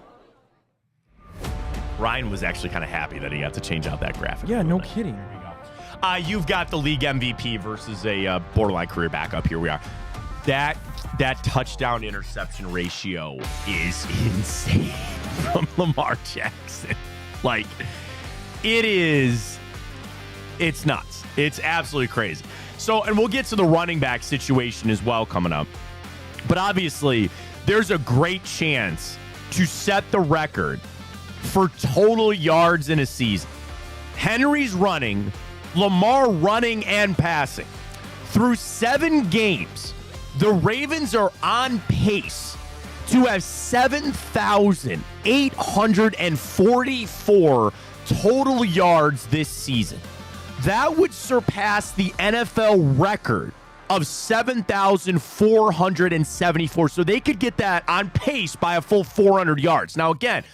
Ryan was actually kind of happy that he got to change out that graphic. Yeah, no kidding. There we go. You've got the league MVP versus a borderline career backup. Here we are. That touchdown interception ratio is insane from Lamar Jackson. Like, it's nuts. It's absolutely crazy. So, and we'll get to the running back situation as well coming up. But obviously, there's a great chance to set the record for total yards in a season. Henry's running, Lamar running and passing. Through 7 games, the Ravens are on pace to have 7,844 total yards this season. That would surpass the NFL record of 7,474. So they could get that on pace by a full 400 yards. Now, again,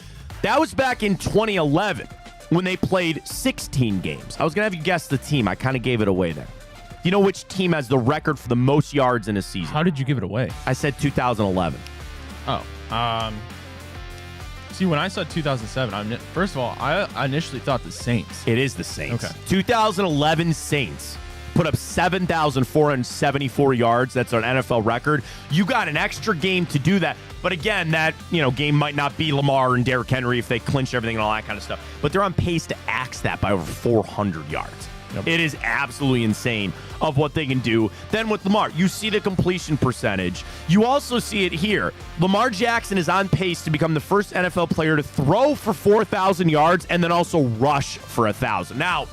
that was back in 2011 when they played 16 games. I was going to have you guess the team. I kind of gave it away there. You know which team has the record for the most yards in a season? How did you give it away? I said 2011. See, when I saw 2007, first of all, I initially thought the Saints. It is the Saints. Okay. 2011 Saints put up 7,474 yards. That's an NFL record. You got an extra game to do that. But again, that game might not be Lamar and Derrick Henry if they clinch everything and all that kind of stuff. But they're on pace to axe that by over 400 yards. Yep. It is absolutely insane of what they can do. Then with Lamar, you see the completion percentage. You also see it here. Lamar Jackson is on pace to become the first NFL player to throw for 4,000 yards and then also rush for 1,000. Now,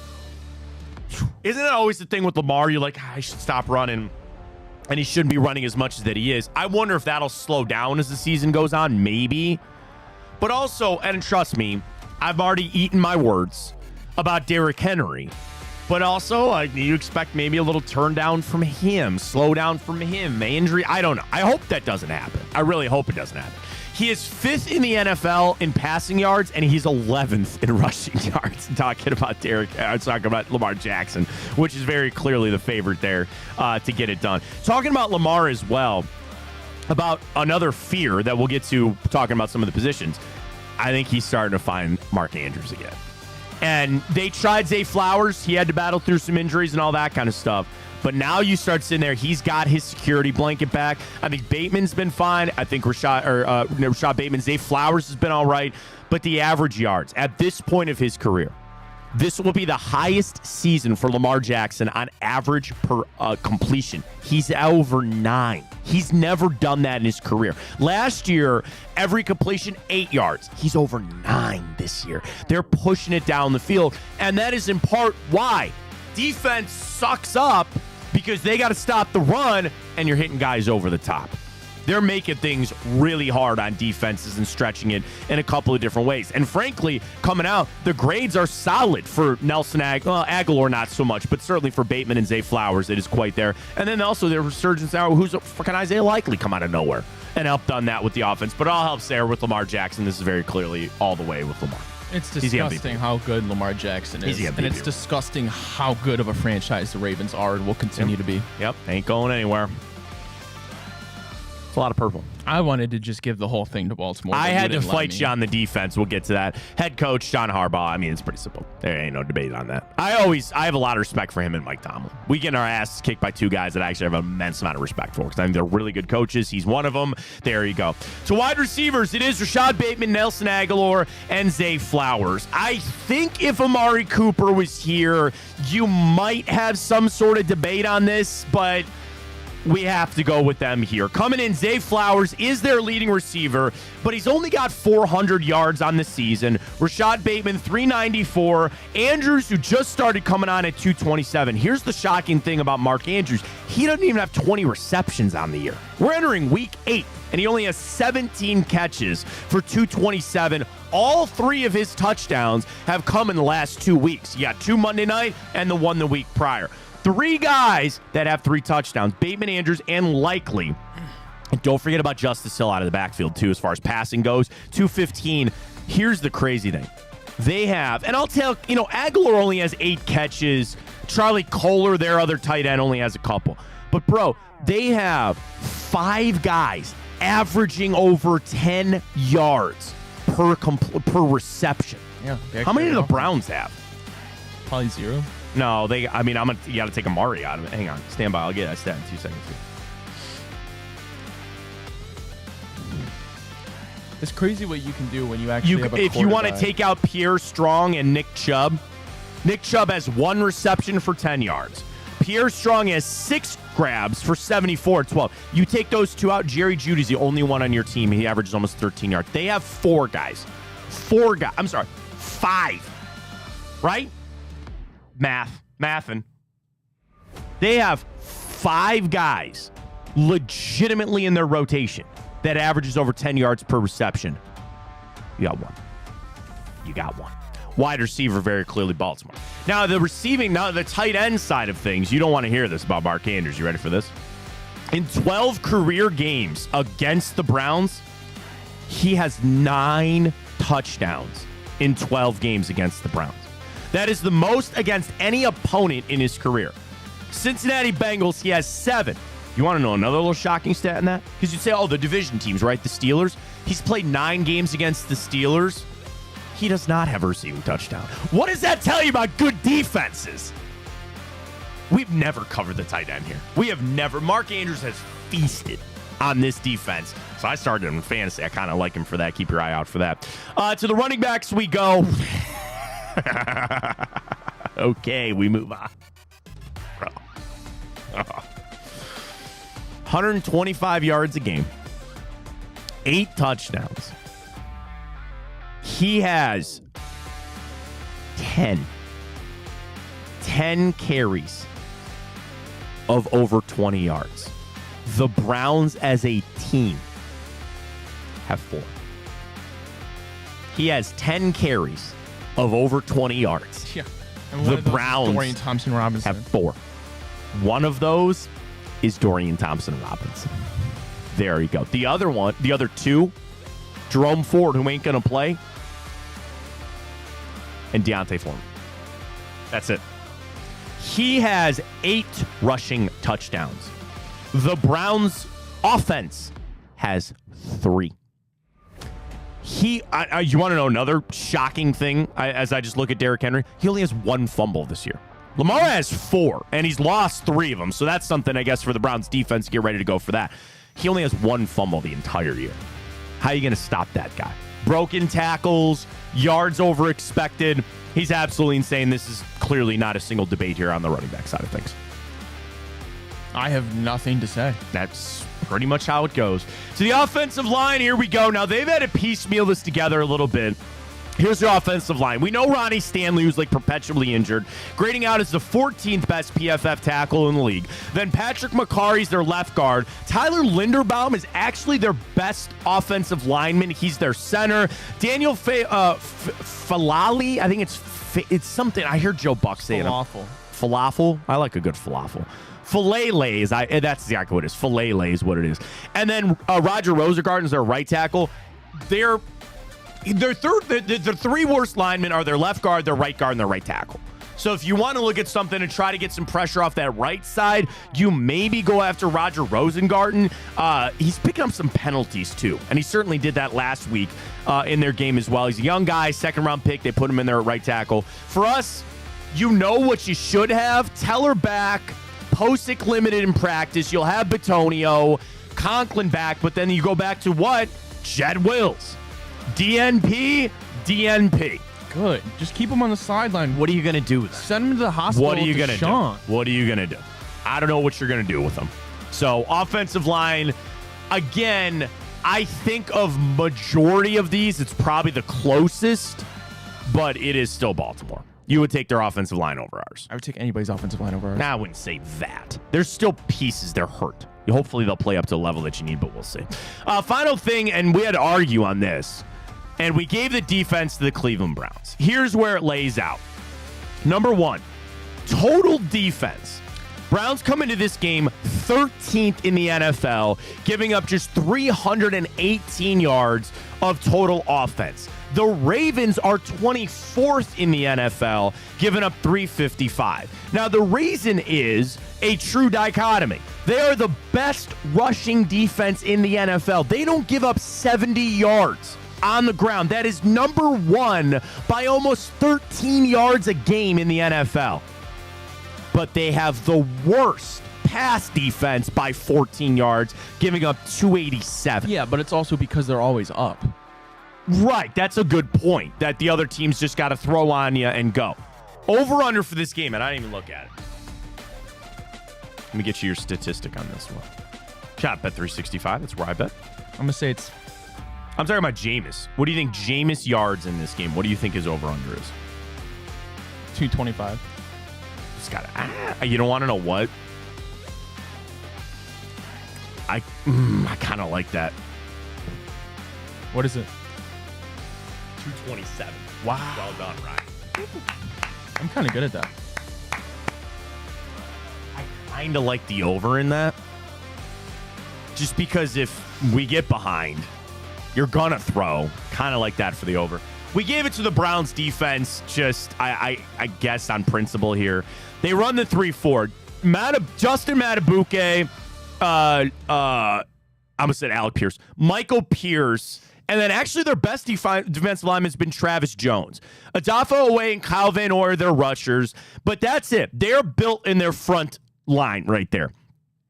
isn't it always the thing with Lamar? You're like, I should stop running, and he shouldn't be running as much as that he is. I wonder if that'll slow down as the season goes on. Maybe. But also, and trust me, I've already eaten my words about Derrick Henry. But also, you expect maybe a little turn down from him, slow down from him, injury. I don't know. I hope that doesn't happen. I really hope it doesn't happen. He is 5th in the NFL in passing yards, and he's 11th in rushing yards. Talking about Lamar Jackson, which is very clearly the favorite there to get it done. Talking about Lamar as well, about another fear that we'll get to talking about some of the positions. I think he's starting to find Mark Andrews again. And they tried Zay Flowers. He had to battle through some injuries and all that kind of stuff. But now you start sitting there. He's got his security blanket back. I think Bateman's been fine. I think Rashad Bateman, Zay Flowers has been all right. But the average yards at this point of his career, this will be the highest season for Lamar Jackson on average per completion. He's over 9. He's never done that in his career. Last year, every completion, 8 yards. He's over 9 this year. They're pushing it down the field. And that is in part why Defense sucks up because they got to stop the run, and you're hitting guys over the top. They're making things really hard on defenses and stretching it in a couple of different ways. And frankly, coming out, the grades are solid for Nelson Aguilar, not so much, but certainly for Bateman and Zay Flowers, it is quite there. And then also their resurgence now, who's fucking Isaiah Likely come out of nowhere and helped on that with the offense. But it all helps there with Lamar Jackson. This is very clearly all the way with Lamar. It's disgusting how good Lamar Jackson is. And it's disgusting how good of a franchise the Ravens are and will continue to be. Yep, ain't going anywhere. It's a lot of purple. I wanted to just give the whole thing to Baltimore. I had to fight you on the defense. We'll get to that. Head coach John Harbaugh. I mean, it's pretty simple. There ain't no debate on that. I have a lot of respect for him and Mike Tomlin. We get our asses kicked by two guys that I actually have an immense amount of respect for because I think they're really good coaches. He's one of them. There you go. So wide receivers, it is Rashad Bateman, Nelson Aguilar, and Zay Flowers. I think if Amari Cooper was here, you might have some sort of debate on this, but we have to go with them here. Coming in, Zay Flowers is their leading receiver, but he's only got 400 yards on the season. Rashad Bateman, 394. Andrews, who just started coming on at 227. Here's the shocking thing about Mark Andrews. He doesn't even have 20 receptions on the year. We're entering week 8, and he only has 17 catches for 227. All 3 of his touchdowns have come in the last 2 weeks. You got 2 Monday night and the 1 the week prior. 3 guys that have 3 touchdowns, Bateman, Andrews, and Likely. And don't forget about Justice Hill out of the backfield, too, as far as passing goes. 215. Here's the crazy thing. They have, and I'll tell, Aguilar only has 8 catches. Charlie Kohler, their other tight end, only has a couple. But, bro, they have 5 guys averaging over 10 yards per reception. Yeah. How many do the Browns have? Probably 0. No, you got to take Amari out of it. Hang on. Stand by. I'll get that stat in 2 seconds. It's crazy what you can do when you actually have a if you want to take out Pierre Strong and Nick Chubb. Nick Chubb has 1 reception for 10 yards. Pierre Strong has 6 grabs for 74 and 12. You take those 2 out, Jerry Jeudy's the only one on your team. He averages almost 13 yards. They have 4 guys. 4 guys. I'm sorry. 5. Right? Mathin'. They have 5 guys legitimately in their rotation that averages over 10 yards per reception. You got 1. Wide receiver, very clearly Baltimore. Now, the tight end side of things, you don't want to hear this about Mark Andrews. You ready for this? In 12 career games against the Browns, he has 9 touchdowns in 12 games against the Browns. That is the most against any opponent in his career. Cincinnati Bengals, he has 7. You want to know another little shocking stat in that? Because you'd say, the division teams, right? The Steelers. He's played 9 games against the Steelers. He does not have a receiving touchdown. What does that tell you about good defenses? We've never covered the tight end here. We have never. Mark Andrews has feasted on this defense. So I started him in fantasy. I kind of like him for that. Keep your eye out for that. To the running backs we go. Okay, we move on. 125 yards a game. 8 touchdowns. He has 10 carries of over 20 yards. The Browns as a team have 4. He has 10 carries of over 20 yards. Yeah. The Browns Dorian Thompson-Robinson have 4. One of those is Dorian Thompson-Robinson. There you go. The other 2, Jerome Ford, who ain't going to play, and Deontay Foreman. That's it. He has 8 rushing touchdowns. The Browns' offense has 3. You want to know another shocking thing as I just look at Derrick Henry? He only has 1 fumble this year. Lamar has 4, and he's lost 3 of them. So that's something, I guess, for the Browns defense to get ready to go for that. He only has 1 fumble the entire year. How are you going to stop that guy? Broken tackles, yards over expected. He's absolutely insane. This is clearly not a single debate here on the running back side of things. I have nothing to say. That's pretty much how it goes. To the offensive line, here we go. Now, they've had to piecemeal this together a little bit. Here's your offensive line. We know Ronnie Stanley, who's like perpetually injured, grading out as the 14th best PFF tackle in the league. Then Patrick McCarry's their left guard. Tyler Linderbaum is actually their best offensive lineman. He's their center. Daniel Falali, I think it's something. I heard Joe Buck say it. Falafel. I like a good falafel. Filet-lays. That's exactly what it is. Filet-lays is what it is. And then Roger Rosengarten's their right tackle. Their three worst linemen are their left guard, their right guard, and their right tackle. So if you want to look at something and try to get some pressure off that right side, you maybe go after Roger Rosengarten. He's picking up some penalties too, and he certainly did that last week in their game as well. He's a young guy, second-round pick. They put him in there at right tackle. For us, you know what you should have. Teller back, Posick limited in practice. You'll have Bitonio, Conklin back, but then you go back to what? Jed Wills. DNP. Good. Just keep him on the sideline. What are you going to do with that? Send him to the hospital. What are you going to do? What are you going to do? I don't know what you're going to do with them. So offensive line, again, I think of majority of these, it's probably the closest, but it is still Baltimore. You would take their offensive line over ours. I would take anybody's offensive line over ours. Nah, I wouldn't say that. There's still pieces. They're hurt. Hopefully they'll play up to the level that you need, but we'll see. Final thing, and we had to argue on this, and we gave the defense to the Cleveland Browns. Here's where it lays out. Number one, total defense. Browns come into this game 13th in the NFL, giving up just 318 yards of total offense. The Ravens are 24th in the NFL, giving up 355. Now, the reason is a true dichotomy. They are the best rushing defense in the NFL. They don't give up 70 yards on the ground. That is number one by almost 13 yards a game in the NFL. But they have the worst pass defense by 14 yards, giving up 287. Yeah, but it's also because they're always up. Right, that's a good point, that the other team's just got to throw on you and go. Over-under for this game, and I didn't even look at it. Let me get you your statistic on this one. Shot bet 365, that's where I bet. I'm going to say it's... I'm talking about Jameis. What do you think Jameis yards in this game? What do you think his over-under is? 225. Just got you don't want to know what? I kind of like that. What is it? 227. Wow. Well done, Ryan. I'm kind of good at that. I kind of like the over in that. Just because if we get behind, you're going to throw. Kind of like that for the over. We gave it to the Browns defense just, I guess, on principle here. They run the 3-4. Justin Matabuke, I'm going to say Alec Pierce. Michael Pierce. And then actually their best defensive lineman has been Travis Jones. Adolfo Away and Kyle Van Noy are their rushers. But that's it. They're built in their front line right there.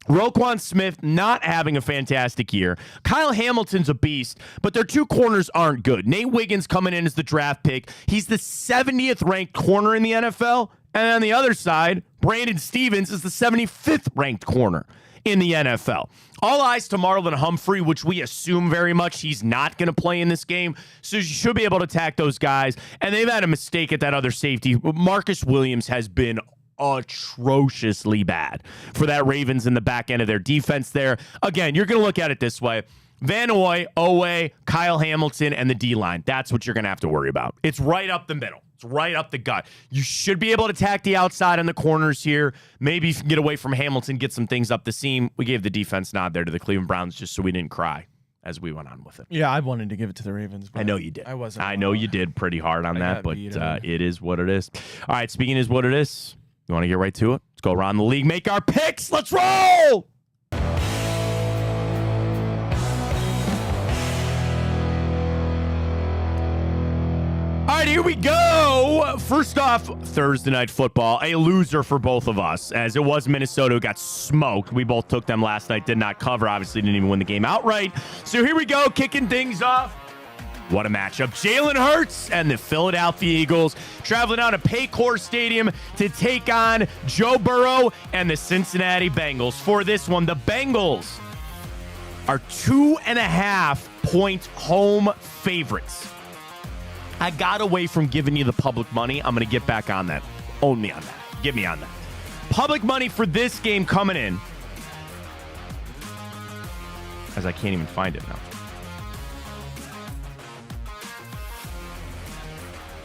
Roquan Smith not having a fantastic year. Kyle Hamilton's a beast, but their two corners aren't good. Nate Wiggins coming in as the draft pick. He's the 70th ranked corner in the NFL. And on the other side, Brandon Stevens is the 75th ranked corner in the NFL. All eyes to Marlon Humphrey, which we assume very much he's not going to play in this game. So you should be able to attack those guys. And they've had a mistake at that other safety. Marcus Williams has been atrociously bad for that Ravens in the back end of their defense there. Again, you're going to look at it this way. Van Noy, Owe, Kyle Hamilton, and the D-line. That's what you're going to have to worry about. It's right up the middle. It's right up the gut. You should be able to attack the outside and the corners here. Maybe you can get away from Hamilton, get some things up the seam. We gave the defense nod there to the Cleveland Browns just so we didn't cry as we went on with it. Yeah, I wanted to give it to the Ravens. But I know you did. I wasn't. I know you did pretty hard on that, but it is what it is. All right, speaking is what it is. You want to get right to it? Let's go around the league, make our picks. Let's roll! All right, here we go. First off, Thursday Night Football, a loser for both of us, as it was Minnesota who got smoked. We both took them last night, did not cover, obviously didn't even win the game outright. So here we go, kicking things off. What a matchup. Jalen Hurts and the Philadelphia Eagles traveling out to Paycor Stadium to take on Joe Burrow and the Cincinnati Bengals. For this one, the Bengals are 2.5-point home favorites. I got away from giving you the public money. I'm going to get back on that. Own me on that. Get me on that. Public money for this game coming in. As I can't even find it now.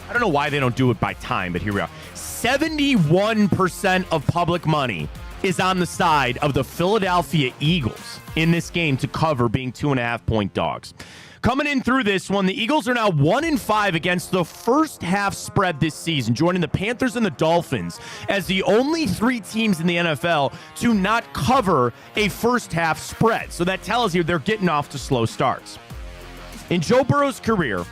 I don't know why they don't do it by time, but here we are. 71% of public money is on the side of the Philadelphia Eagles in this game to cover, being 2.5-point dogs. Coming in through this one, the Eagles are now 1-5 against the first half spread this season, joining the Panthers and the Dolphins as the only 3 teams in the NFL to not cover a first half spread. So that tells you they're getting off to slow starts. In Joe Burrow's career,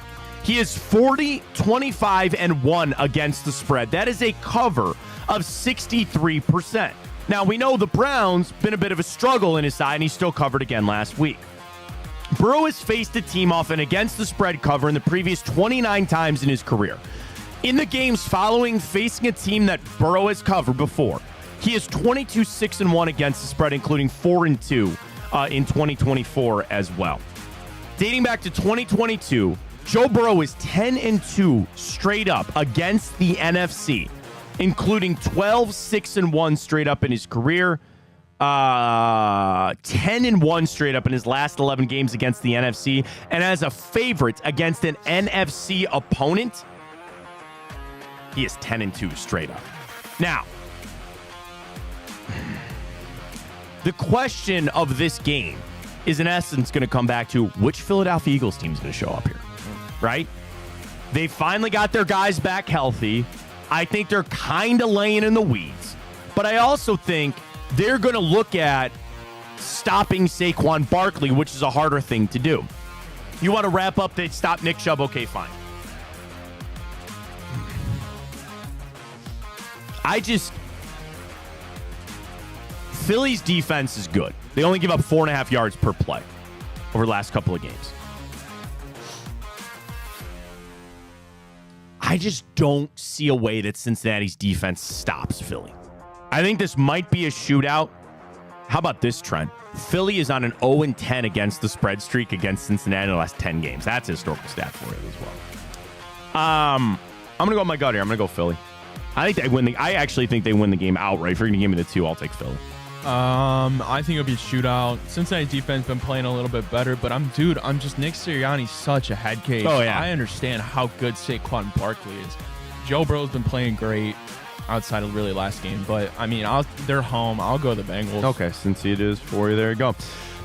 he is 40, 25, and 1 against the spread. That is a cover of 63%. Now, we know the Browns been a bit of a struggle in his side, and he still covered again last week. Burrow has faced a team off and against the spread cover in the previous 29 times in his career. In the games following facing a team that Burrow has covered before, he is 22-6-1 against the spread, including 4-2 in 2024 as well. Dating back to 2022, Joe Burrow is 10-2 straight up against the NFC, including 12-6-1 straight up in his career. 10-1 straight up in his last 11 games against the NFC, and as a favorite against an NFC opponent, he is 10-2 straight up. Now, the question of this game is in essence going to come back to which Philadelphia Eagles team is going to show up here, right? They finally got their guys back healthy. I think they're kind of laying in the weeds, but I also think they're going to look at stopping Saquon Barkley, which is a harder thing to do. You want to wrap up, they stop Nick Chubb, okay, fine. Philly's defense is good. They only give up 4.5 yards per play over the last couple of games. I just don't see a way that Cincinnati's defense stops Philly. I think this might be a shootout. How about this trend? Philly is on an 0-10 against the spread streak against Cincinnati in the last 10 games. That's a historical stat for it as well. I'm going to go with my gut here. I'm going to go Philly. I actually think they win the game outright. If you're going to give me the 2, I'll take Philly. I think it'll be a shootout. Cincinnati's defense been playing a little bit better, but I'm just Nick Sirianni's such a head case. Oh, yeah. I understand how good Saquon Barkley is. Joe Burrow's been playing great outside of really last game, but I mean, they're home. I'll go the Bengals. Okay, since it is for you, there you go.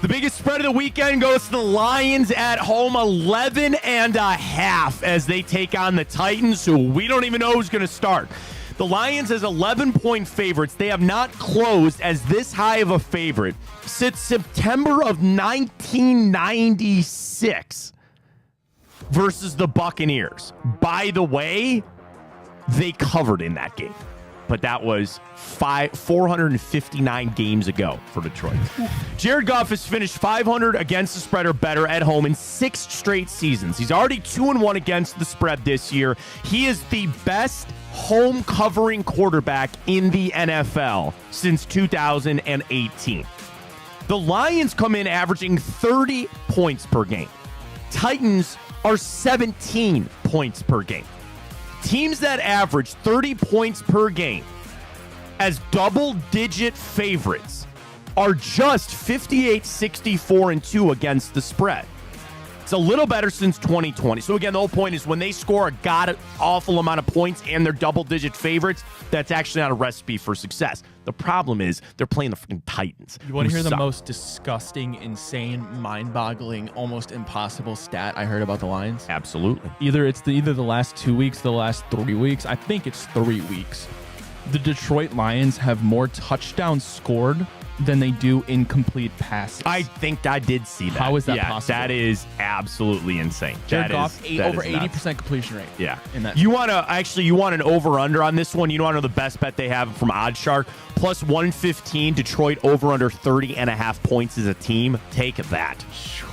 The biggest spread of the weekend goes to the Lions at home, 11.5 as they take on the Titans, who we don't even know who's going to start. The Lions as 11-point favorites. They have not closed as this high of a favorite since September of 1996 versus the Buccaneers. By the way, they covered in that game, but that was 459 games ago for Detroit. Jared Goff has finished 500 against the spread or better at home in 6 straight seasons. He's already 2-1 against the spread this year. He is the best home covering quarterback in the NFL since 2018. The Lions come in averaging 30 points per game. Titans are 17 points per game. Teams that average 30 points per game as double-digit favorites are just 58, 64, and 2 against the spread. It's a little better since 2020. So again, the whole point is when they score a god-awful amount of points and they're double-digit favorites, that's actually not a recipe for success. The problem is they're playing the freaking Titans. You want to hear the most disgusting, insane, mind-boggling, almost impossible stat I heard about the Lions? Absolutely. Either the last 2 weeks, the last 3 weeks. I think it's 3 weeks. The Detroit Lions have more touchdowns scored than they do incomplete passes. I think I did see that. How is that possible? That is absolutely insane. Jared Goff, over 80% completion rate. Yeah. In that. You want an over-under on this one? You want to know the best bet they have from OddsShark? Plus 115, Detroit over-under 30.5 points as a team. Take that.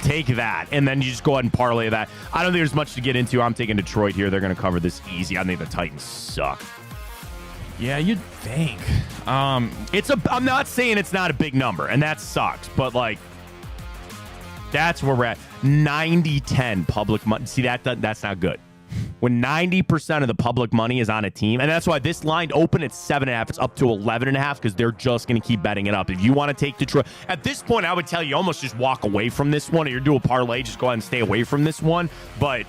Take that. And then you just go ahead and parlay that. I don't think there's much to get into. I'm taking Detroit here. They're going to cover this easy. I think the Titans suck. Yeah, you'd think. I'm not saying it's not a big number, and that sucks, but like that's where we're at. 90-10 public money. See, that's not good. when 90% of the public money is on a team. And that's why this line opened at 7.5. It's up to 11.5 because they're just going to keep betting it up. If you want to take Detroit, at this point, I would tell you almost just walk away from this one, or you're doing a parlay, just go ahead and stay away from this one. But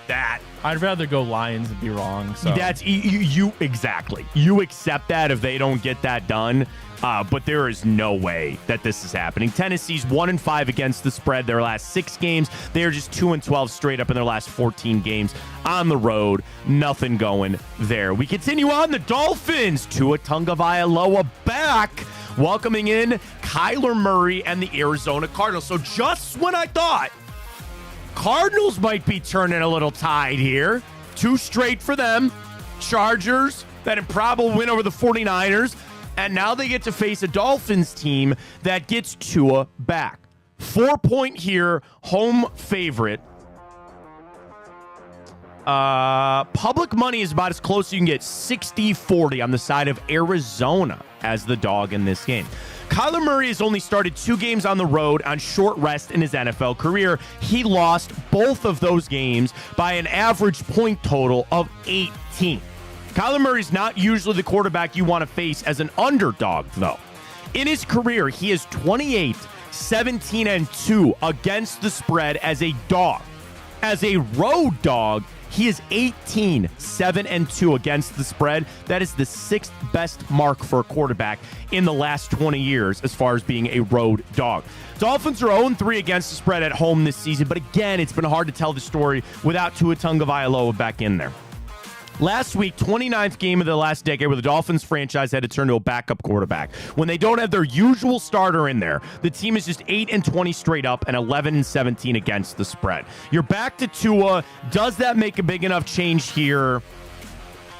that, I'd rather go Lions and be wrong. So that's you exactly. You accept that if they don't get that done. But there is no way that this is happening. Tennessee's 1-5 against the spread their last 6 games. They are just 2-12 straight up in their last 14 games on the road. Nothing going there. We continue on. The Dolphins, Tua Tagovailoa back, welcoming in Kyler Murray and the Arizona Cardinals. So just when I thought Cardinals might be turning a little tide here, 2 straight for them. Chargers, that improbable win over the 49ers. And now they get to face a Dolphins team that gets Tua back. 4-point here, home favorite. Public money is about as close as you can get, 60-40 on the side of Arizona as the dog in this game. Kyler Murray has only started 2 games on the road on short rest in his NFL career. He lost both of those games by an average point total of 18. Kyler Murray's not usually the quarterback you want to face as an underdog, though. In his career, he is 28, 17-2 against the spread as a dog. As a road dog, he is 18, 7-2 against the spread. That is the 6th best mark for a quarterback in the last 20 years as far as being a road dog. Dolphins are 0-3 against the spread at home this season, but again, it's been hard to tell the story without Tua Tagovailoa back in there. Last week, 29th game of the last decade where the Dolphins franchise had to turn to a backup quarterback. When they don't have their usual starter in there, the team is just 8-20 straight up and 11-17 against the spread. You're back to Tua. Does that make a big enough change here?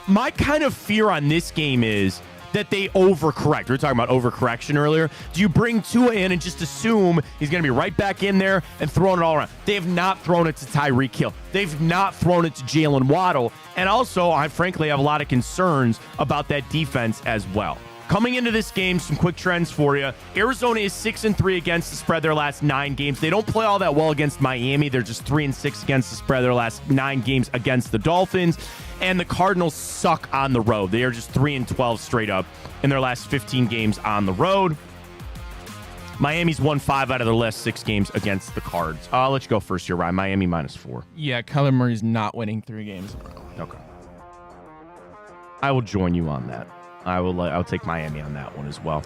My kind of fear on this game is that they overcorrect. We were talking about overcorrection earlier. Do you bring Tua in and just assume he's going to be right back in there and throwing it all around? They have not thrown it to Tyreek Hill. They've not thrown it to Jalen Waddle. And also, I frankly have a lot of concerns about that defense as well. Coming into this game, some quick trends for you. Arizona is 6-3 against the spread their last 9 games. They don't play all that well against Miami. They're just 3-6 against the spread their last 9 games against the Dolphins. And the Cardinals suck on the road. They are just 3-12 straight up in their last 15 games on the road. Miami's won 5 out of their last 6 games against the Cards. I'll let you go first here, Ryan. Miami -4. Yeah, Kyler Murray's not winning 3 games in a row. Okay. I will join you on that. I'll take Miami on that one as well.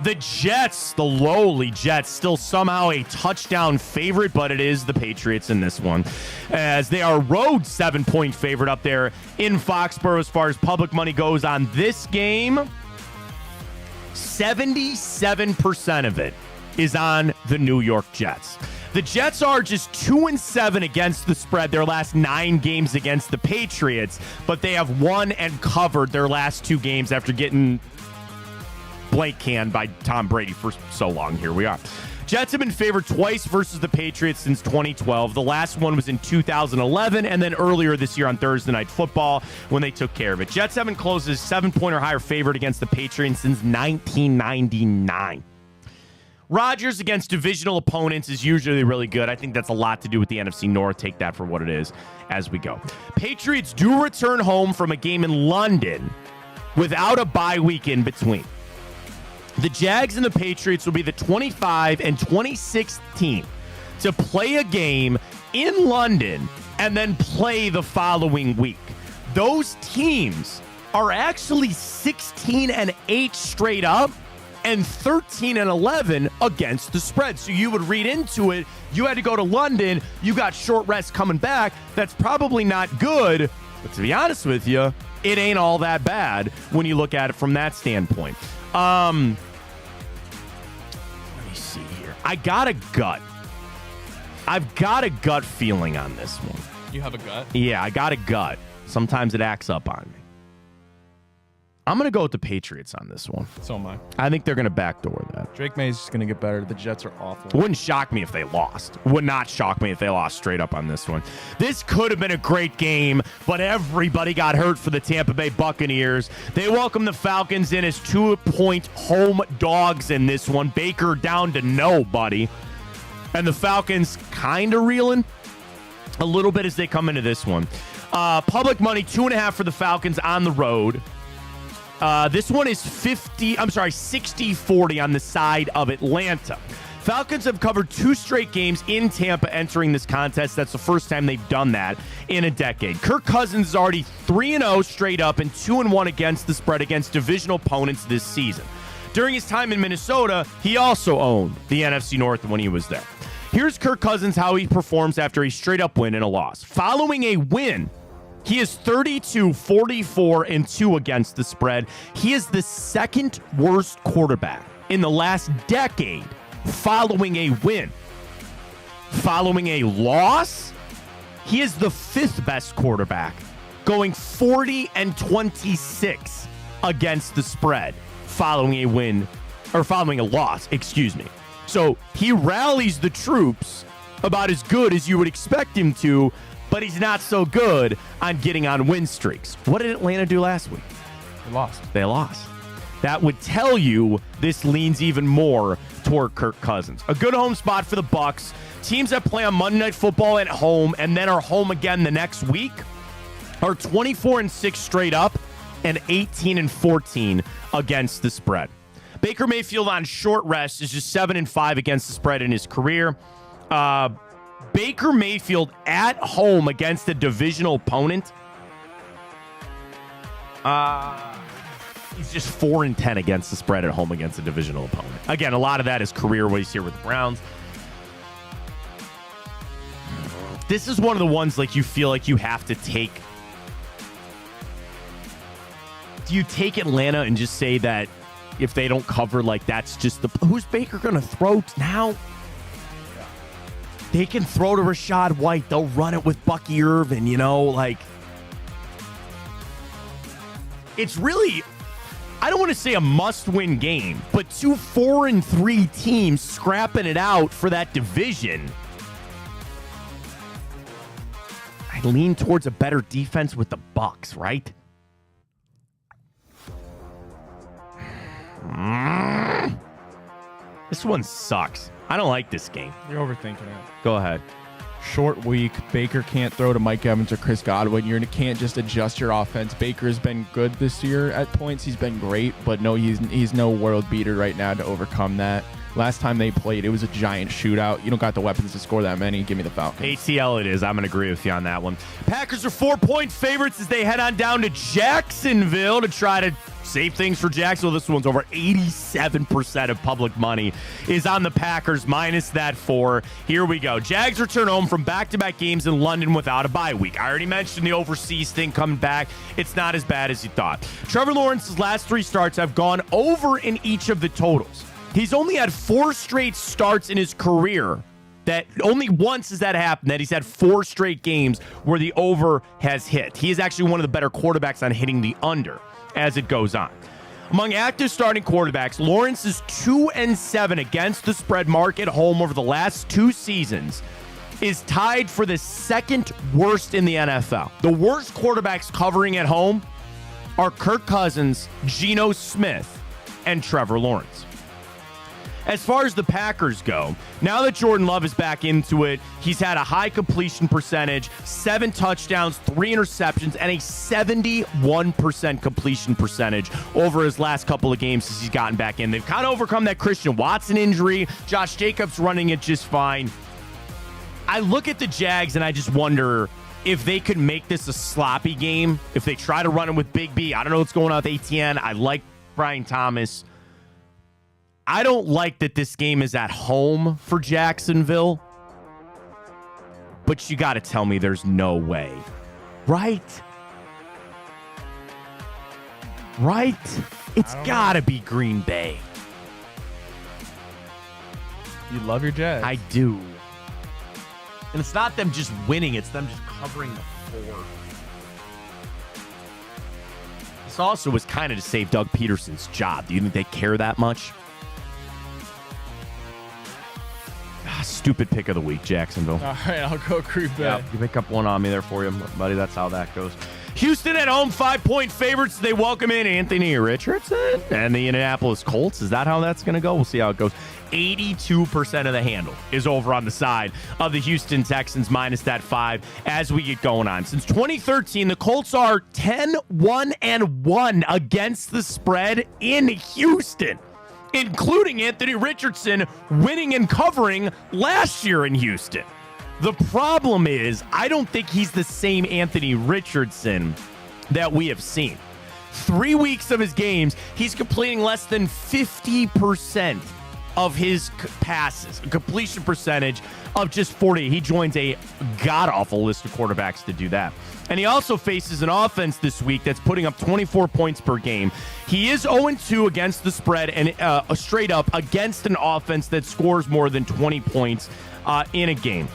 The Jets, the lowly Jets, still somehow a touchdown favorite, but it is the Patriots in this one, as they are road 7-point favorite up there in Foxborough as far as public money goes on this game. 77% of it is on the New York Jets. The Jets are just 2-7 against the spread their last 9 games against the Patriots, but they have won and covered their last 2 games after getting blank canned by Tom Brady for so long. Here we are. Jets have been favored twice versus the Patriots since 2012. The last one was in 2011, and then earlier this year on Thursday Night Football when they took care of it. Jets haven't closed as 7-point or higher favorite against the Patriots since 1999. Rodgers against divisional opponents is usually really good. I think that's a lot to do with the NFC North. Take that for what it is as we go. Patriots do return home from a game in London without a bye week in between. The Jags and the Patriots will be the 25 and 26th team to play a game in London and then play the following week. Those teams are actually 16-8 straight up and 13-11 against the spread. So you would read into it, you had to go to London, you got short rest coming back. That's probably not good, but to be honest with you, it ain't all that bad when you look at it from that standpoint. Let me see here. I've got a gut feeling on this one. You have a gut? Yeah, I got a gut. Sometimes it acts up on me. I'm going to go with the Patriots on this one. So am I. I think they're going to backdoor that. Drake May's just going to get better. The Jets are awful. It wouldn't shock me if they lost. Would not shock me if they lost straight up on this one. This could have been a great game, but everybody got hurt for the Tampa Bay Buccaneers. They welcome the Falcons in as 2-point home dogs in this one. Baker down to nobody. And the Falcons kind of reeling. a little bit as they come into this one. Public money, 2.5 for the Falcons on the road. This one is 60-40 on the side of Atlanta. Falcons have covered 2 straight games in Tampa entering this contest. That's the first time they've done that in a decade. Kirk Cousins is already 3-0 straight up and 2-1 against the spread against divisional opponents this season. During his time in Minnesota, he also owned the NFC North when he was there. Here's Kirk Cousins, how he performs after a straight-up win and a loss. Following a win, he is 32-44-2 against the spread. He is the second worst quarterback in the last decade following a win. Following a loss, he is the 5th best quarterback, going 40-26 against the spread following a win, or following a loss, excuse me. So he rallies the troops about as good as you would expect him to, but he's not so good on getting on win streaks. What did Atlanta do last week? They lost. That would tell you this leans even more toward Kirk Cousins. A good home spot for the Bucs. Teams that play on Monday Night Football at home and then are home again the next week are 24-6 straight up and 18-14 against the spread. Baker Mayfield on short rest is just 7-5 against the spread in his career. Baker Mayfield at home against a divisional opponent. He's just 4-10 against the spread at home against a divisional opponent. Again, a lot of that is career what he's here with the Browns. This is one of the ones like you feel like you have to take. Do you take Atlanta and just say that if they don't cover, like that's just the who's Baker going to throw now? They can throw to Rashad White. They'll run it with Bucky Irvin, like it's really, I don't want to say a must-win game, but 2 4-3 teams scrapping it out for that division. I lean towards a better defense with the Bucs, right? This one sucks. I don't like this game. You're overthinking it. Go ahead. Short week. Baker can't throw to Mike Evans or Chris Godwin. You can't just adjust your offense. Baker has been good this year at points. He's been great, but no, he's no world beater right now to overcome that. Last time they played, it was a giant shootout. You don't got the weapons to score that many. Give me the Falcons. ATL it is. I'm going to agree with you on that one. Packers are 4-point favorites as they head on down to Jacksonville to try to save things for Jacksonville. This one's over 87% of public money is on the Packers minus that 4. Here we go. Jags return home from back-to-back games in London without a bye week. I already mentioned the overseas thing coming back. It's not as bad as you thought. Trevor Lawrence's last 3 starts have gone over in each of the totals. He's only had 4 straight starts in his career. That only once has that happened, that he's had 4 straight games where the over has hit. He is actually one of the better quarterbacks on hitting the under as it goes on. Among active starting quarterbacks, Lawrence is 2-7 against the spread mark at home over the last 2 seasons, is tied for the 2nd worst in the NFL. The worst quarterbacks covering at home are Kirk Cousins, Geno Smith, and Trevor Lawrence. As far as the Packers go, now that Jordan Love is back into it, he's had a high completion percentage, 7 touchdowns, 3 interceptions, and a 71% completion percentage over his last couple of games since he's gotten back in. They've kind of overcome that Christian Watson injury. Josh Jacobs running it just fine. I look at the Jags and I just wonder if they could make this a sloppy game, if they try to run it with Big B. I don't know what's going on with ATN. I like Brian Thomas. I don't like that this game is at home for Jacksonville, but you got to tell me there's no way, right? Right? It's got to be Green Bay. You love your Jags. I do. And it's not them just winning, it's them just covering the 4. This also was kind of to save Doug Peterson's job. Do you think they care that much? Stupid pick of the week, Jacksonville. All right, I'll go Green Bay. Yep, you pick up one on me there for you, buddy. That's how that goes. Houston at home, 5-point favorites. They welcome in Anthony Richardson and the Indianapolis Colts. Is that how that's going to go? We'll see how it goes. 82% of the handle is over on the side of the Houston Texans, minus that 5 as we get going on. Since 2013, the Colts are 10-1-1 against the spread in Houston, including Anthony Richardson winning and covering last year in Houston. The problem is, I don't think he's the same Anthony Richardson that we have seen. 3 weeks of his games, he's completing less than 50% of his passes, a completion percentage of just 40. He joins a god-awful list of quarterbacks to do that. And he also faces an offense this week that's putting up 24 points per game. He is 0-2 against the spread and straight up against an offense that scores more than 20 points in a game.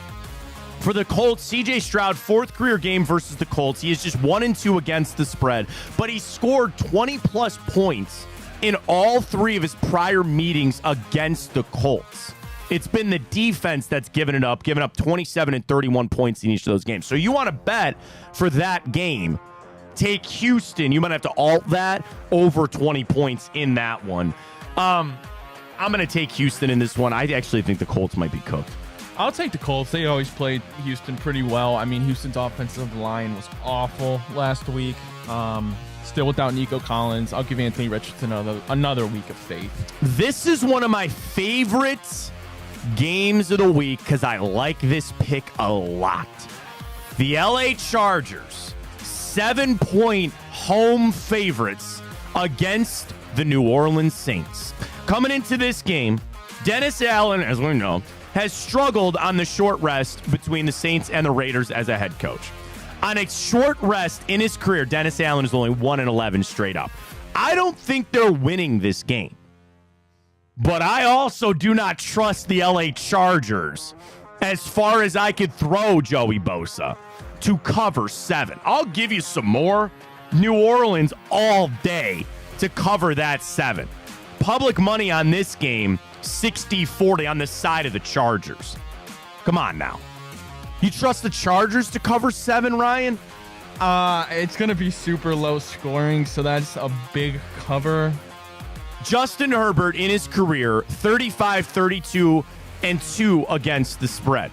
For the Colts, C.J. Stroud, 4th career game versus the Colts. He is just 1-2 against the spread, but he scored 20-plus points in all 3 of his prior meetings against the Colts. It's been the defense that's given up 27 and 31 points in each of those games. So you want to bet for that game, take Houston. You might have to alt that over 20 points in that one. I'm going to take Houston in this one. I actually think the Colts might be cooked. I'll take the Colts. They always played Houston pretty well. I mean, Houston's offensive line was awful last week. Still without Nico Collins. I'll give Anthony Richardson another week of faith. This is one of my favorite games of the week because I like this pick a lot. The LA Chargers, 7-point home favorites against the New Orleans Saints. Coming into this game, Dennis Allen, as we know, has struggled on the short rest between the Saints and the Raiders as a head coach. On a short rest in his career, Dennis Allen is only 1-11 straight up. I don't think they're winning this game. But I also do not trust the LA Chargers as far as I could throw Joey Bosa to cover 7. I'll give you some more New Orleans all day to cover that 7. Public money on this game, 60-40 on the side of the Chargers. Come on now. You trust the Chargers to cover 7, Ryan? It's going to be super low scoring, so that's a big cover. Justin Herbert in his career, 35, 32, and 2 against the spread.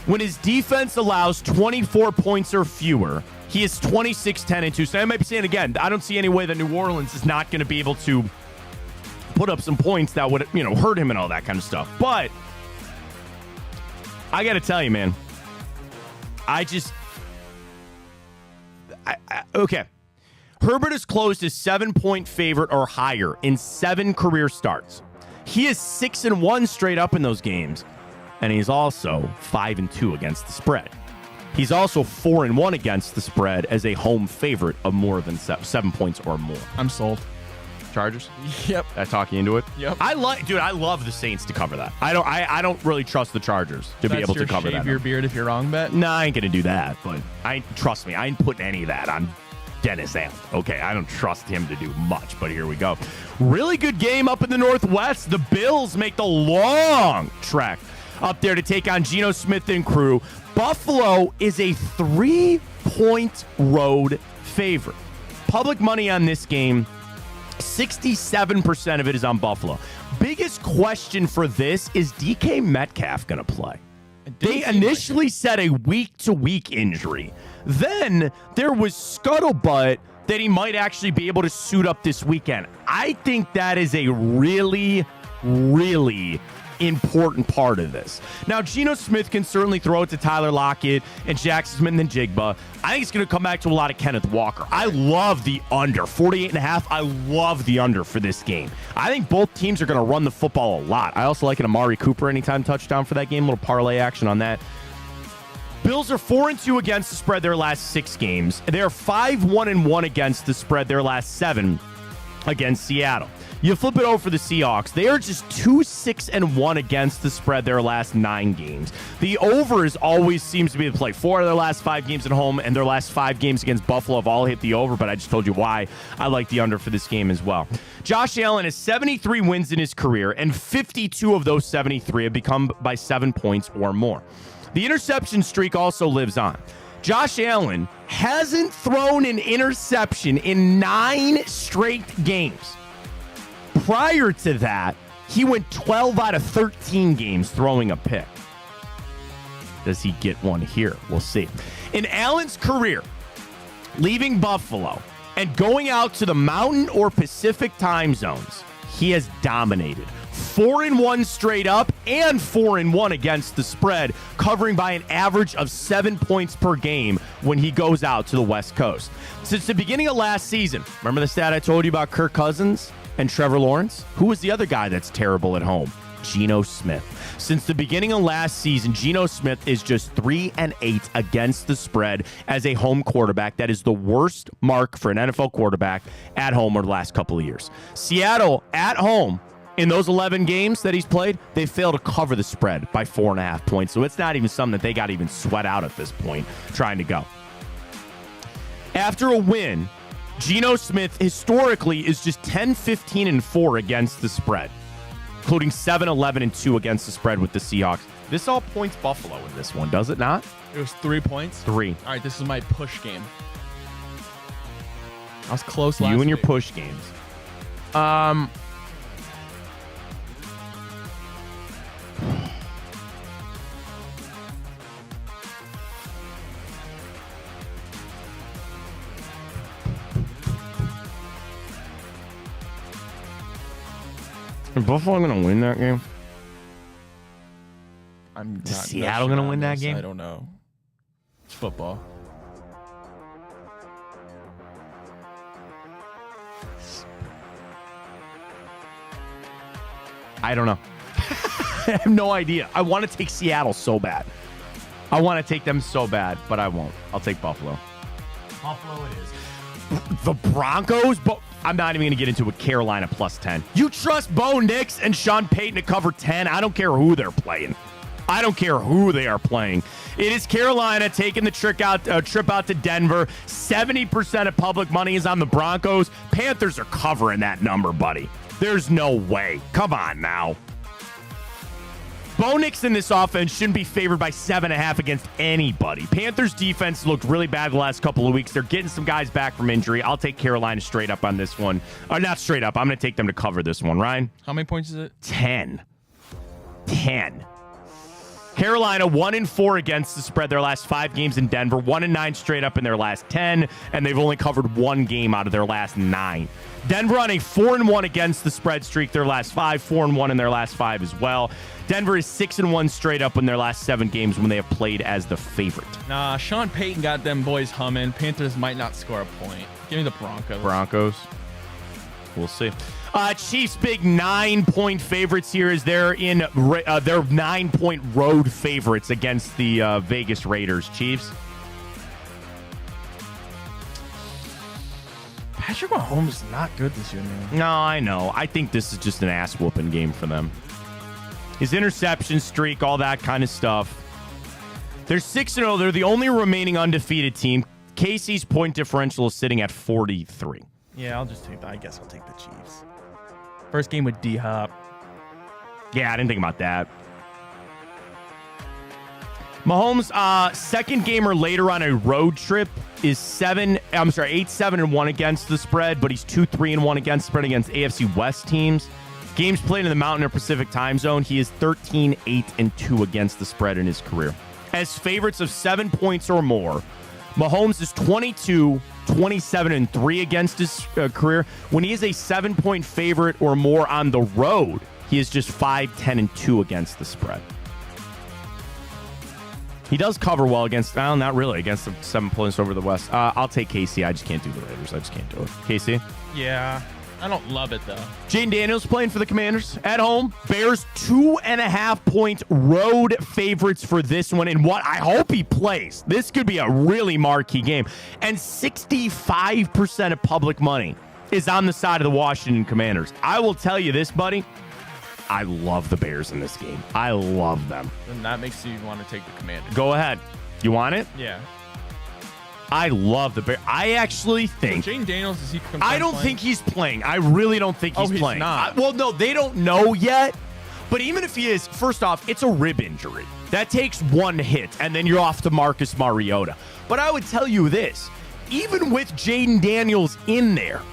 When his defense allows 24 points or fewer, he is 26, 10, and 2. So I might be saying again, I don't see any way that New Orleans is not going to be able to put up some points that would, hurt him and all that kind of stuff. But I got to tell you, man, okay. Herbert has closed his 7-point favorite or higher in 7 career starts. He is 6-1 straight up in those games, and he's also 5-2 against the spread. He's also 4-1 against the spread as a home favorite of more than 7 points or more. I'm sold. Chargers? Yep. That talking into it? Yep. I love the Saints to cover that. I don't really trust the Chargers to be able to cover that. Shave your beard if you're wrong bet? Nah, I ain't gonna do that, but trust me, I ain't putting any of that on Dennis Allen. Okay, I don't trust him to do much, but here we go. Really good game up in the Northwest. The Bills make the long trek up there to take on Geno Smith and crew. Buffalo is a 3-point road favorite. Public money on this game, 67% of it is on Buffalo. Biggest question for this is DK Metcalf going to play? They initially said a week-to-week injury. Then there was scuttlebutt that he might actually be able to suit up this weekend. I think that is a really, really important part of this. Now, Geno Smith can certainly throw it to Tyler Lockett and Jackson Smith and Jigba. I think it's going to come back to a lot of Kenneth Walker. I love the under. 48.5. I love the under for this game. I think both teams are going to run the football a lot. I also like an Amari Cooper anytime touchdown for that game. A little parlay action on that. Bills are 4-2 against the spread their last 6 games. They're 5-1-1 against the spread their last 7 against Seattle. You flip it over for the Seahawks. They are just 2-6-1 against the spread their last 9 games. The over always seems to be the play. 4 of their last 5 games at home and their last 5 games against Buffalo have all hit the over, but I just told you why I like the under for this game as well. Josh Allen has 73 wins in his career, and 52 of those 73 have become by 7 points or more. The interception streak also lives on. Josh Allen hasn't thrown an interception in 9 straight games. Prior to that, he went 12 out of 13 games throwing a pick. Does he get one here? We'll see. In Allen's career, leaving Buffalo and going out to the Mountain or Pacific time zones, he has dominated. 4-1 straight up and 4-1 against the spread, covering by an average of 7 points per game when he goes out to the West Coast. Since the beginning of last season, remember the stat I told you about Kirk Cousins and Trevor Lawrence? Who was the other guy that's terrible at home? Geno Smith. Since the beginning of last season, Geno Smith is just 3-8 against the spread as a home quarterback. That is the worst mark for an NFL quarterback at home over the last couple of years. Seattle at home, in those 11 games that he's played, they failed to cover the spread by 4.5 points. So it's not even something that they got to even sweat out at this point trying to go. After a win, Geno Smith historically is just 10-15-4 against the spread, including 7-11-2 against the spread with the Seahawks. This all points Buffalo in this one, does it not? It was 3 points? 3. All right, this is my push game. I was close last You and your week. push games. Is Buffalo going to win that game? I'm Is not Seattle gonna win that game? I don't know. It's football. I don't know. I have no idea. I want to take Seattle so bad. I want to take them so bad, but I won't. I'll take Buffalo. Buffalo it is. The Broncos? I'm not even going to get into it. Carolina plus 10. You trust Bo Nix and Sean Payton to cover 10? I don't care who they're playing. I don't care who they are playing. It is Carolina taking the trip out to Denver. 70% of public money is on the Broncos. Panthers are covering that number, buddy. There's no way. Come on now. Bo Nix in this offense shouldn't be favored by 7.5 against anybody. Panthers defense looked really bad the last couple of weeks. They're getting some guys back from injury. I'll take Carolina straight up on this one. Or not straight up. I'm going to take them to cover this one. Ryan? How many points is it? 10. Carolina 1-4 against the spread their last 5 games in Denver, 1-9 straight up in their last 10, and they've only covered 1 game out of their last 9. Denver on a 4-1 against the spread streak their last 5, 4-1 in their last 5 as well. Denver is 6-1 straight up in their last 7 games when they have played as the favorite. Nah, Sean Payton got them boys humming. Panthers might not score a point. Give me the Broncos. Broncos. We'll see. Chiefs big 9-point favorites here as they're in their 9-point road favorites against the Vegas Raiders. Chiefs. Patrick Mahomes is not good this year, man. No, I know. I think this is just an ass-whooping game for them. His interception streak, all that kind of stuff. They're 6-0. They're the only remaining undefeated team. KC's point differential is sitting at 43. Yeah, I'll just take that. I guess I'll take the Chiefs. First game with D-Hop. Yeah, I didn't think about that. Mahomes' second game or later on a road trip is 8-7-1 against the spread, but he's 2-3-1 against the spread against AFC West teams. Games played in the Mountain or Pacific time zone, he is 13-8-2 against the spread in his career. As favorites of 7 points or more, Mahomes is 27-3 against his career. When he is a 7-point favorite or more on the road, he is just 5-10-2 against the spread. He does cover well against, well, not really, against the 7 points over the West. I'll take KC. I just can't do the Raiders. I just can't do it. KC? Yeah, I don't love it, though. Jane Daniels playing for the Commanders at home. Bears 2.5-point road favorites for this one. And what I hope he plays. This could be a really marquee game. And 65% of public money is on the side of the Washington Commanders. I will tell you this, buddy. I love the Bears in this game. I love them. And that makes you want to take the Commanders. Go ahead. You want it? Yeah. I love the Bears. I actually think... So Jane Daniels, is he I don't think he's playing. I really don't think he's playing. Not. Well, no, they don't know yet. But even if he is, first off, it's a rib injury. That takes one hit, and then you're off to Marcus Mariota. But I would tell you this, even with Jaden Daniels in there,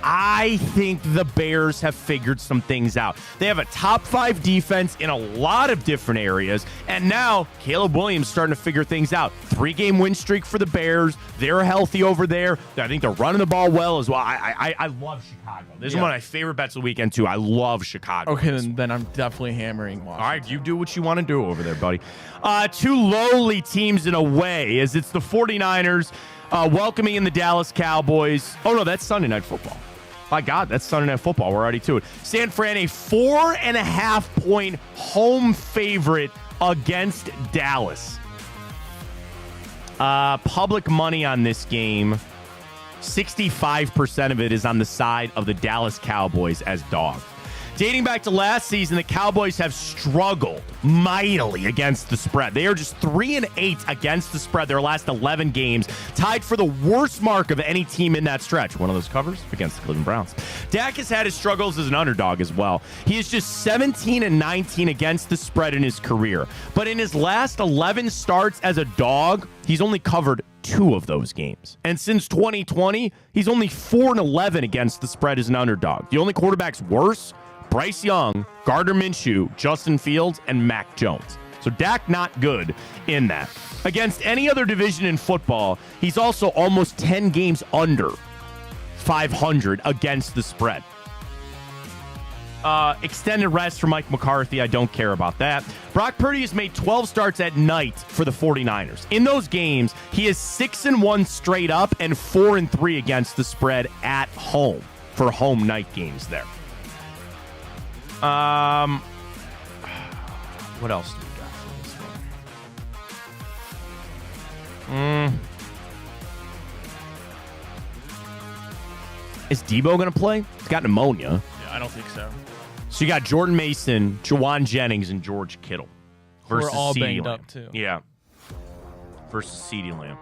I think the Bears have figured some things out. They have a top 5 defense in a lot of different areas, and now Caleb Williams starting to figure things out. 3-game win streak for the Bears. They're healthy over there. I think they're running the ball well as well. I love Chicago. This is one of my favorite bets of the weekend, too. I love Chicago. Okay, then I'm definitely hammering Washington. All right, you do what you want to do over there, buddy. 2 lowly teams in a way, as it's the 49ers welcoming in the Dallas Cowboys. Oh, no, that's Sunday Night Football. My God, that's Sunday Night Football. We're already to it. San Fran, a 4.5-point home favorite against Dallas. Public money on this game, 65% of it is on the side of the Dallas Cowboys as dogs. Dating back to last season, the Cowboys have struggled mightily against the spread. They are just 3-8 against the spread their last 11 games, tied for the worst mark of any team in that stretch. One of those covers against the Cleveland Browns. Dak has had his struggles as an underdog as well. He is just 17-19 against the spread in his career. But in his last 11 starts as a dog, he's only covered 2 of those games. And since 2020, he's only 4-11 against the spread as an underdog. The only quarterbacks worse, Bryce Young, Gardner Minshew, Justin Fields, and Mac Jones. So Dak not good in that. Against any other division in football, he's also almost 10 games under 500 against the spread. Extended rest for Mike McCarthy. I don't care about that. Brock Purdy has made 12 starts at night for the 49ers. In those games, he is 6-1 straight up and 4-3 against the spread at home for home night games there. What else do we got for this one? Is Debo going to play? He's got pneumonia. Yeah, I don't think so. So you got Jordan Mason, Jawan Jennings, and George Kittle. We're all CeeDee banged Lamb. up, too. Yeah. Versus CeeDee Lamb.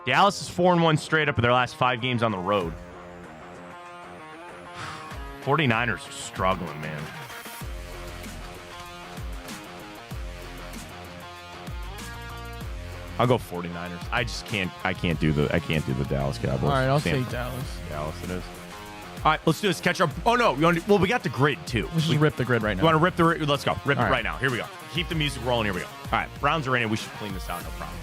Dallas is 4-1 straight up in their last 5 games on the road. 49ers are struggling, man. I'll go 49ers. I can't do the Dallas Cowboys. All right, I'll say Dallas. Dallas it is. All right, let's do this. Catch up. Oh no, we got the grid too. Let's just rip the grid right now. You want to rip the? Let's go. Rip it right. right now. Here we go. Keep the music rolling. Here we go. All right, Browns are in it. We should clean this out. No problem.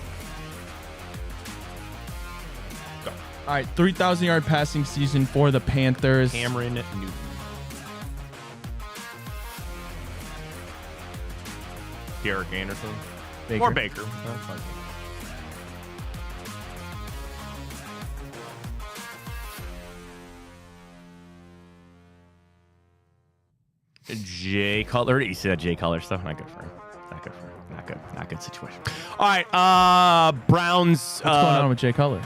Go. All right, 3,000-yard passing season for the Panthers. Cameron Newton. Derek Anderson. Baker. Or Baker. Jay Cutler. You see that Jay Cutler stuff? Not good for him. Not good for him. Not good situation. All right. Browns. What's going on with Jay Cutler?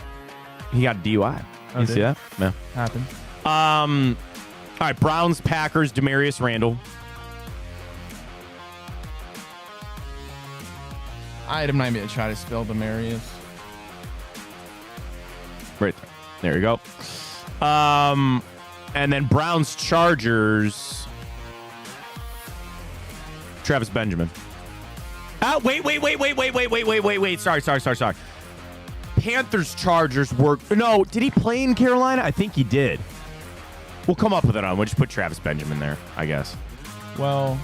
He got a DUI. You see that? No. Happened. All right. Browns, Packers, Demarius Randall. I'm not even going to try to spell Demarius. Right there. There you go. And then Browns, Chargers. Travis Benjamin. Wait. Sorry. Panthers, Chargers were... No, did he play in Carolina? I think he did. We'll come up with it on. We'll just put Travis Benjamin there, I guess. Well...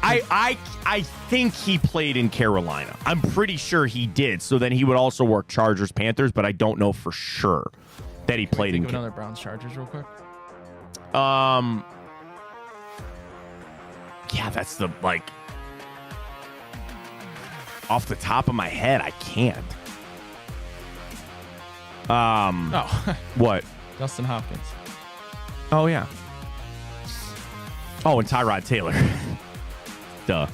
I think he played in Carolina. I'm pretty sure he did. So then he would also work Chargers, Panthers, but I don't know for sure that he played in another Browns, Chargers real quick. Yeah, that's the, off the top of my head, I can't. What? Justin Hopkins. Oh, yeah. Oh, and Tyrod Taylor. Duh.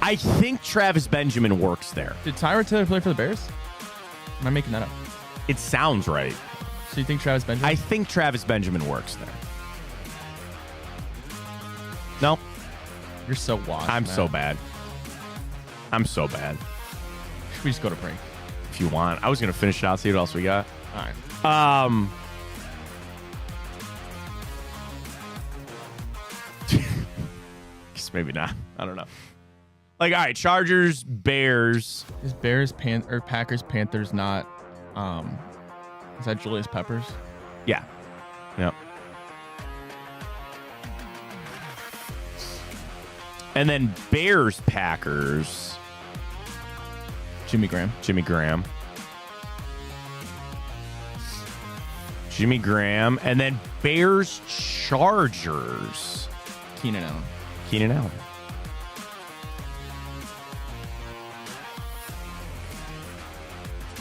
I think Travis Benjamin works there. Did Tyrod Taylor play for the Bears? Am I making that up? It sounds right. So you think Travis Benjamin? I think Travis Benjamin works there. No. You're so washed. I'm so bad. Should we just go to break? If you want. I was going to finish it out, see what else we got. All right. guess. Maybe not. I don't know. Like, all right, Chargers, Bears. Is Packers, Panthers not? Is that Julius Peppers? Yeah. Yep. And then Bears, Packers. Jimmy Graham. Jimmy Graham. And then Bears, Chargers. Keenan Allen.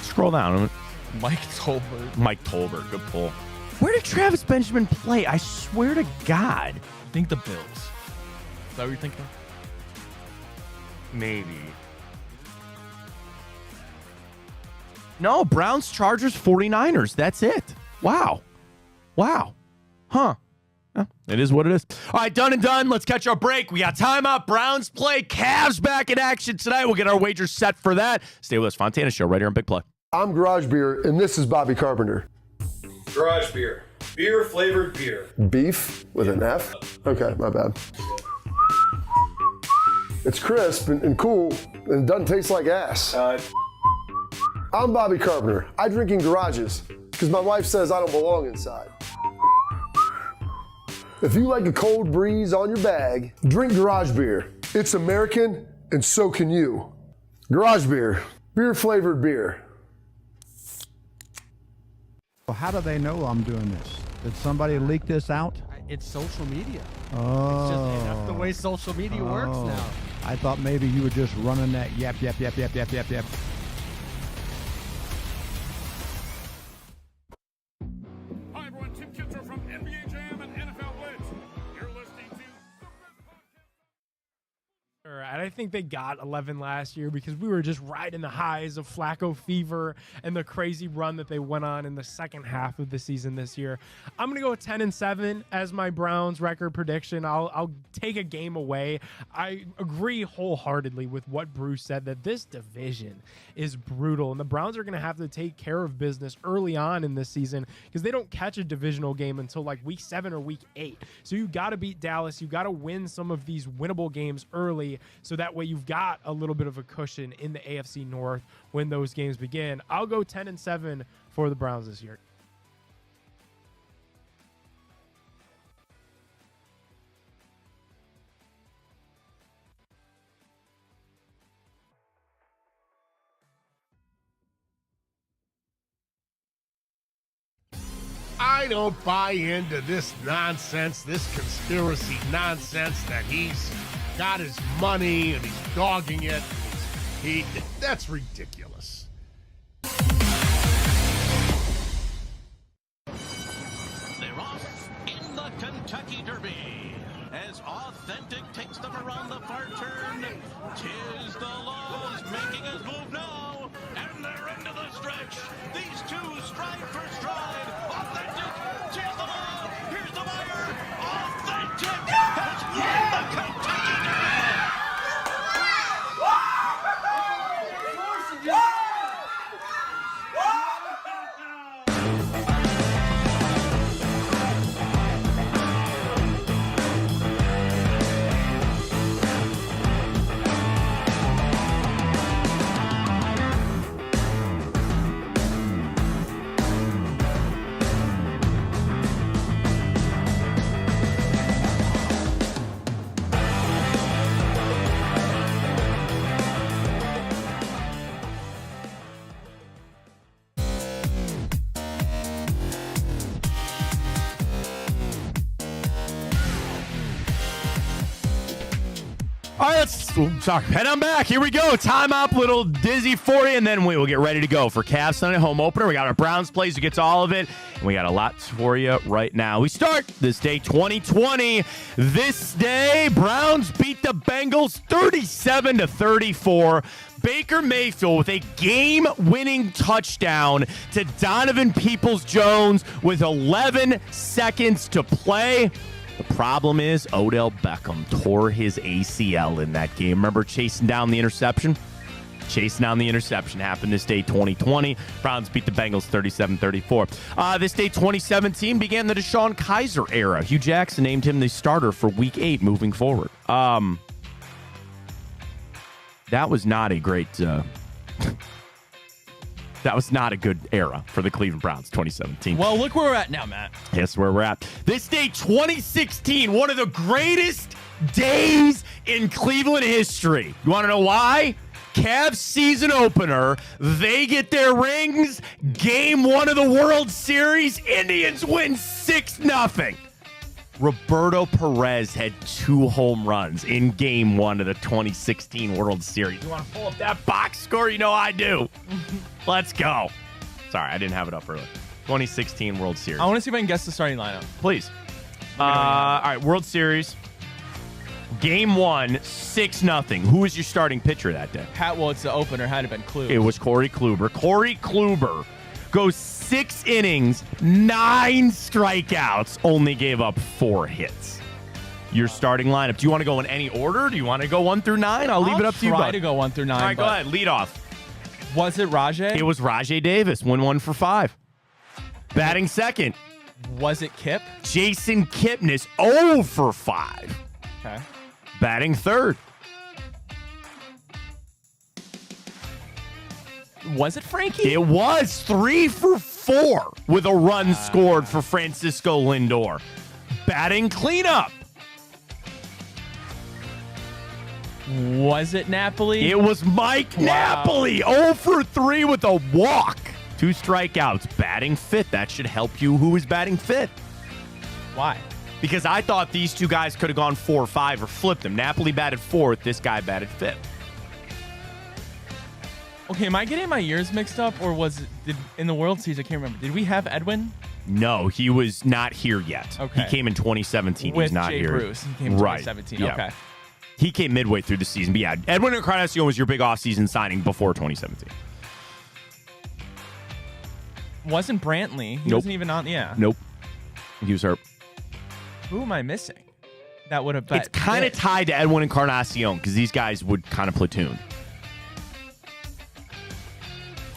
Scroll down. Mike Tolbert. Good pull. Where did Travis Benjamin play? I swear to God. I think the Bills. Is that what you're thinking of? Maybe. No, Browns, Chargers, 49ers. That's it. Wow. Huh. Well, it is what it is. All right, done and done. Let's catch our break. We got timeout. Browns play. Cavs back in action tonight. We'll get our wagers set for that. Stay with us. Fontana Show right here on Big Play. I'm Garage Beer, and this is Bobby Carpenter. Garage Beer. Beer-flavored beer. Beef with an F? Okay, my bad. It's crisp and cool, and it doesn't taste like ass. I'm Bobby Carpenter. I drink in garages because my wife says I don't belong inside. If you like a cold breeze on your bag, drink Garage Beer. It's American, and so can you. Garage Beer. Beer-flavored beer. Well, how do they know I'm doing this? Did somebody leak this out? It's social media. Oh. It's just that's the way social media works now. I thought maybe you were just running that yap. Hi everyone, Tim Kitzer from NBA Jam and NFL Blitz. You're listening to And I think they got 11 last year because we were just riding the highs of Flacco fever and the crazy run that they went on in the second half of the season this year. I'm going to go 10-7 as my Browns record prediction. I'll take a game away. I agree wholeheartedly with what Bruce said, that this division is brutal, and the Browns are going to have to take care of business early on in this season because they don't catch a divisional game until like week 7 or week 8. So you got to beat Dallas. You got to win some of these winnable games early, so that way you've got a little bit of a cushion in the AFC North when those games begin. I'll go 10-7 for the Browns this year. I don't buy into this nonsense, this conspiracy nonsense that he's got his money and he's dogging it. That's ridiculous. They're off in the Kentucky Derby as Authentic takes them around the far turn. Tis the Law's making his move now, and they're into the stretch. These two stride for stride. Authentic, tis the Law. Here's the wire. Authentic has won the Kentucky Derby. All right, head on back. Here we go. Time up, little dizzy for you, and then we will get ready to go for Cavs Sunday home opener. We got our Browns plays who gets all of it, and we got a lot for you right now. We start this day 2020. This day, Browns beat the Bengals 37-34. Baker Mayfield with a game-winning touchdown to Donovan Peoples-Jones with 11 seconds to play. The problem is Odell Beckham tore his ACL in that game. Remember chasing down the interception? chasing down the interception. Happened this day 2020. Browns beat the Bengals 37-34. This day 2017 began the Deshaun Kaiser era. Hugh Jackson named him the starter for Week 8 moving forward. That was not a great... that was not a good era for the Cleveland Browns, 2017. Well, look where we're at now, Matt. That's where we're at. This day, 2016, one of the greatest days in Cleveland history. You want to know why? Cavs season opener. They get their rings. Game 1 of the World Series. Indians win 6-0. Roberto Perez had 2 home runs in Game 1 of the 2016 World Series. You want to pull up that box score? You know I do. Let's go. Sorry, I didn't have it up earlier. 2016 World Series. I want to see if I can guess the starting lineup. Please. All right, World Series. Game 1, 6-0. Who was your starting pitcher that day? Well, it's the opener. Had it been Kluber. It was Corey Kluber. Corey Kluber goes 6 innings, 9 strikeouts, only gave up 4 hits. Your starting lineup. Do you want to go in any order? Do you want to go 1 through 9? I'll leave it up to you. Try to go 1 through 9. All right, go ahead. Lead off. Was it Rajay? It was Rajay Davis. Win 1 for 5. Batting second. Was it Kip? Jason Kipnis. 0 for 5. Okay. Batting third. Was it Frankie? It was 3 for 4 with a run scored for Francisco Lindor. Batting cleanup. Was it Napoli? It was Mike Napoli. 0 for 3 with a walk. 2 strikeouts. Batting fifth. That should help you. Who is batting fifth? Why? Because I thought these 2 guys could have gone 4 or 5 or flipped them. Napoli batted 4th. This guy batted 5th. Okay, am I getting my years mixed up, or in the World Series? I can't remember. Did we have Edwin? No, he was not here yet. Okay. He came in 2017. With He's not Jay here. Bruce. He came in 2017. Yeah. Okay. He came midway through the season. But yeah, Edwin Encarnacion was your big offseason signing before 2017. Wasn't Brantley? He Nope. wasn't even on. Yeah. Nope. He was hurt. Who am I missing? That would have. It's kind of tied to Edwin Encarnacion because these guys would kind of platoon.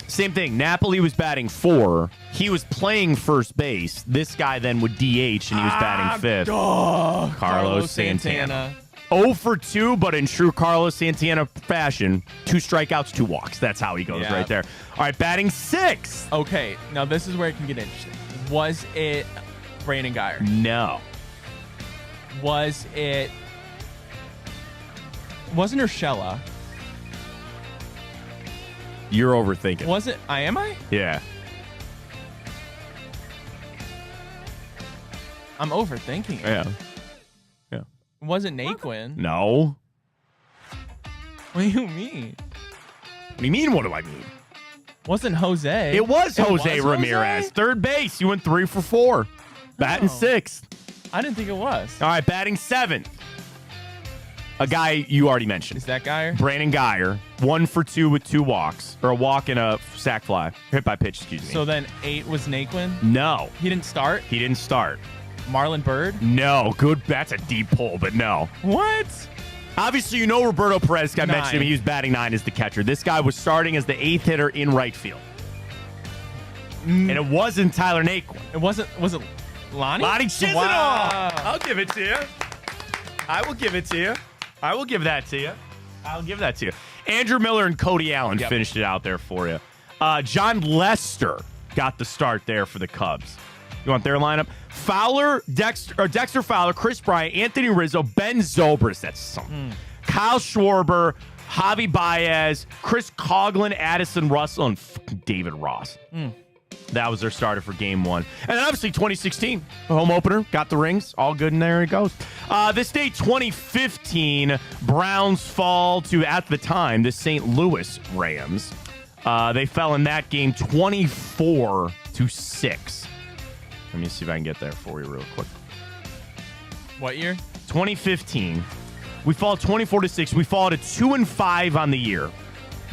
Same thing. Napoli was batting 4. He was playing first base. This guy then would DH, and he was batting 5th. Carlos Santana. 0 for 2, but in true Carlos Santana fashion, 2 strikeouts, 2 walks. That's how he goes right there. All right, batting 6th. Okay, now this is where it can get interesting. Was it Brandon Geyer? No. Was it... Wasn't Urshela? You're overthinking. Was it... Am I? Yeah. I'm overthinking it. Yeah. Was it Naquin? No. What do you mean? What do you mean, what do I mean? Wasn't Jose. It was Jose was Ramirez. Jose? Third base. You went 3 for 4. Batting 6th. I didn't think it was. All right, batting 7th. A guy you already mentioned. Is that Geyer? Brandon Geyer. 1 for 2 with 2 walks. Or a walk and a sac fly. Hit by pitch, excuse me. So then 8 was Naquin? No. He didn't start? He didn't start. Marlon Byrd? No. Good. That's a deep pull, but no. What? Obviously, you know Roberto Perez. I mentioned him. 9. He was batting 9 as the catcher. This guy was starting as the 8th hitter in right field. And it wasn't Tyler Naquin. It wasn't. Was it Lonnie? Lonnie Chisenhall. Wow. I'll give it to you. I will give it to you. I will give that to you. I'll give that to you. Andrew Miller and Cody Allen finished it out there for you. John Lester got the start there for the Cubs. You want their lineup? Fowler, Dexter Fowler, Chris Bryant, Anthony Rizzo, Ben Zobrist. That's something. Kyle Schwarber, Javi Baez, Chris Coughlin, Addison Russell, and David Ross. That was their starter for Game 1. And then obviously 2016, the home opener, got the rings. All good, and there it goes. This day, 2015, Browns fall to, at the time, the St. Louis Rams. They fell in that game 24-6. Let me see if I can get there for you real quick. What year? 2015. We fall 24-6. We fall to 2-5 on the year.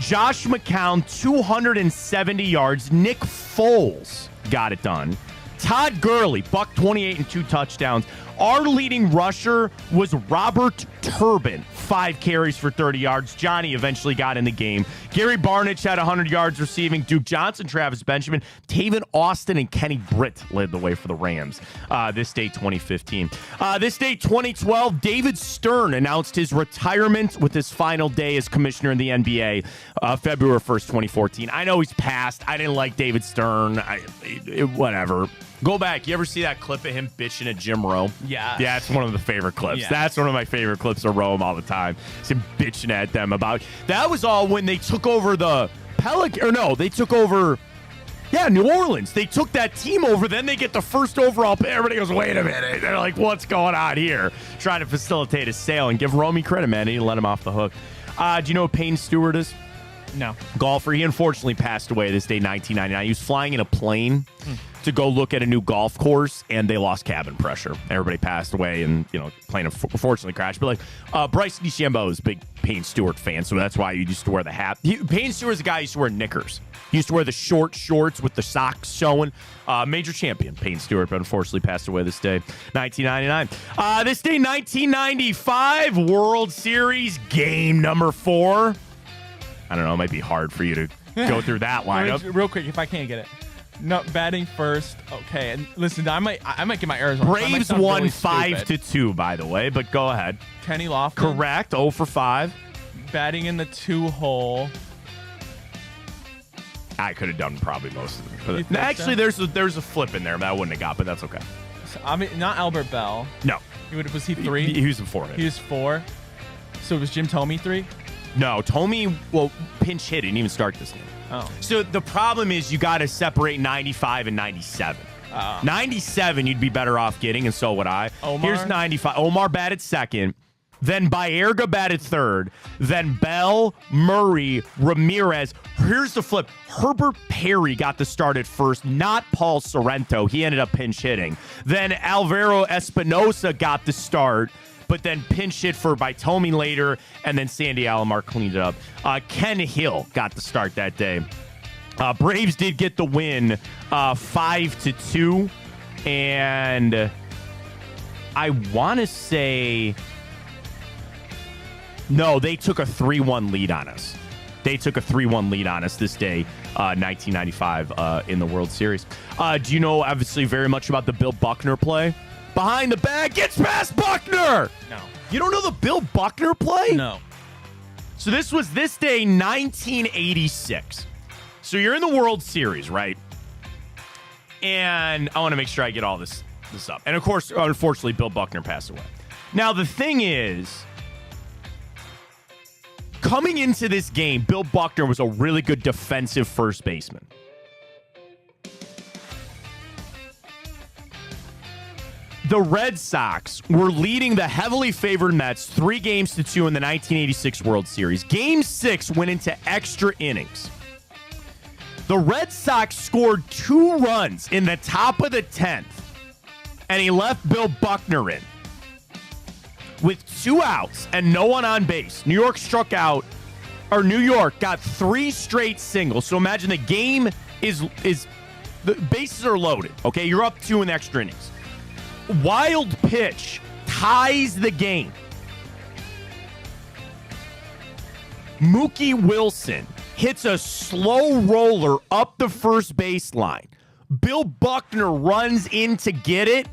Josh McCown, 270 yards. Nick Foles got it done. Todd Gurley, $128 and 2 touchdowns. Our leading rusher was Robert Turbin, 5 carries for 30 yards. Johnny eventually got in the game. Gary Barnidge had 100 yards receiving. Duke Johnson, Travis Benjamin, Taven Austin, and Kenny Britt led the way for the Rams this day 2015. This day 2012, David Stern announced his retirement with his final day as commissioner in the NBA, February 1st, 2014. I know he's passed. I didn't like David Stern. Whatever. Go back. You ever see that clip of him bitching at Jim Rome? Yeah. Yeah, it's one of the favorite clips. Yeah. That's one of my favorite clips of Rome all the time. It's him bitching at them about... That was all when they took over the they took over... Yeah, New Orleans. They took that team over. Then they get the first overall pick. Everybody goes, wait a minute. They're like, what's going on here? Trying to facilitate a sale and give Romey credit, man. He didn't let him off the hook. Do you know who Payne Stewart is? No. Golfer. He unfortunately passed away this day, 1999. He was flying in a plane to go look at a new golf course, and they lost cabin pressure. Everybody passed away, and plane unfortunately crashed. But Bryce DeChambeau is a big Payne Stewart fan, so that's why you used to wear the hat. Payne Stewart is a guy who used to wear knickers. He used to wear the short shorts with the socks showing. Major champion, Payne Stewart, but unfortunately passed away this day, 1999. This day, 1995, World Series, game number 4. I don't know. It might be hard for you to go through that lineup. Real quick, if I can't get it. No, batting first. Okay, and listen, I might get my errors wrong. Braves won really 5-2, by the way, but go ahead. Kenny Lofton. Correct. 0 for 5. Batting in the 2-hole. I could have done probably most of it. You think Actually, so? there's a flip in there that I wouldn't have got, but that's okay. So, I mean, not Albert Bell. No. Was he 3? He was in 4. He was 4. So it was Jim Thome 3? No, Thome, pinch hit. He didn't even start this game. Oh. So the problem is you got to separate 95 and 97. 97 you'd be better off getting, and so would I. Omar? Here's 95. Omar batted second. Then Baerga batted third. Then Bell, Murray, Ramirez. Here's the flip. Herbert Perry got the start at first, not Paul Sorrento. He ended up pinch hitting. Then Alvaro Espinosa got the start, but then pinch hit by Thome later, and then Sandy Alomar cleaned it up. Ken Hill got the start that day. Braves did get the win 5-2, and I want to say... No, they took a 3-1 lead on us. They took a 3-1 lead on us this day, 1995, in the World Series. Do you know, obviously, very much about the Bill Buckner play? Behind the bag, gets past Buckner! No. You don't know the Bill Buckner play? No. So this was this day, 1986. So you're in the World Series, right? And I want to make sure I get all this up. And, of course, unfortunately, Bill Buckner passed away. Now, the thing is... Coming into this game, Bill Buckner was a really good defensive first baseman. The Red Sox were leading the heavily favored Mets 3-2 in the 1986 World Series. Game 6 went into extra innings. The Red Sox scored 2 runs in the top of the 10th, and he left Bill Buckner in. With 2 outs and no one on base, New York got 3 straight singles. So imagine the game is the bases are loaded. Okay, you're up 2 in the extra innings. Wild pitch ties the game. Mookie Wilson hits a slow roller up the first baseline. Bill Buckner runs in to get it.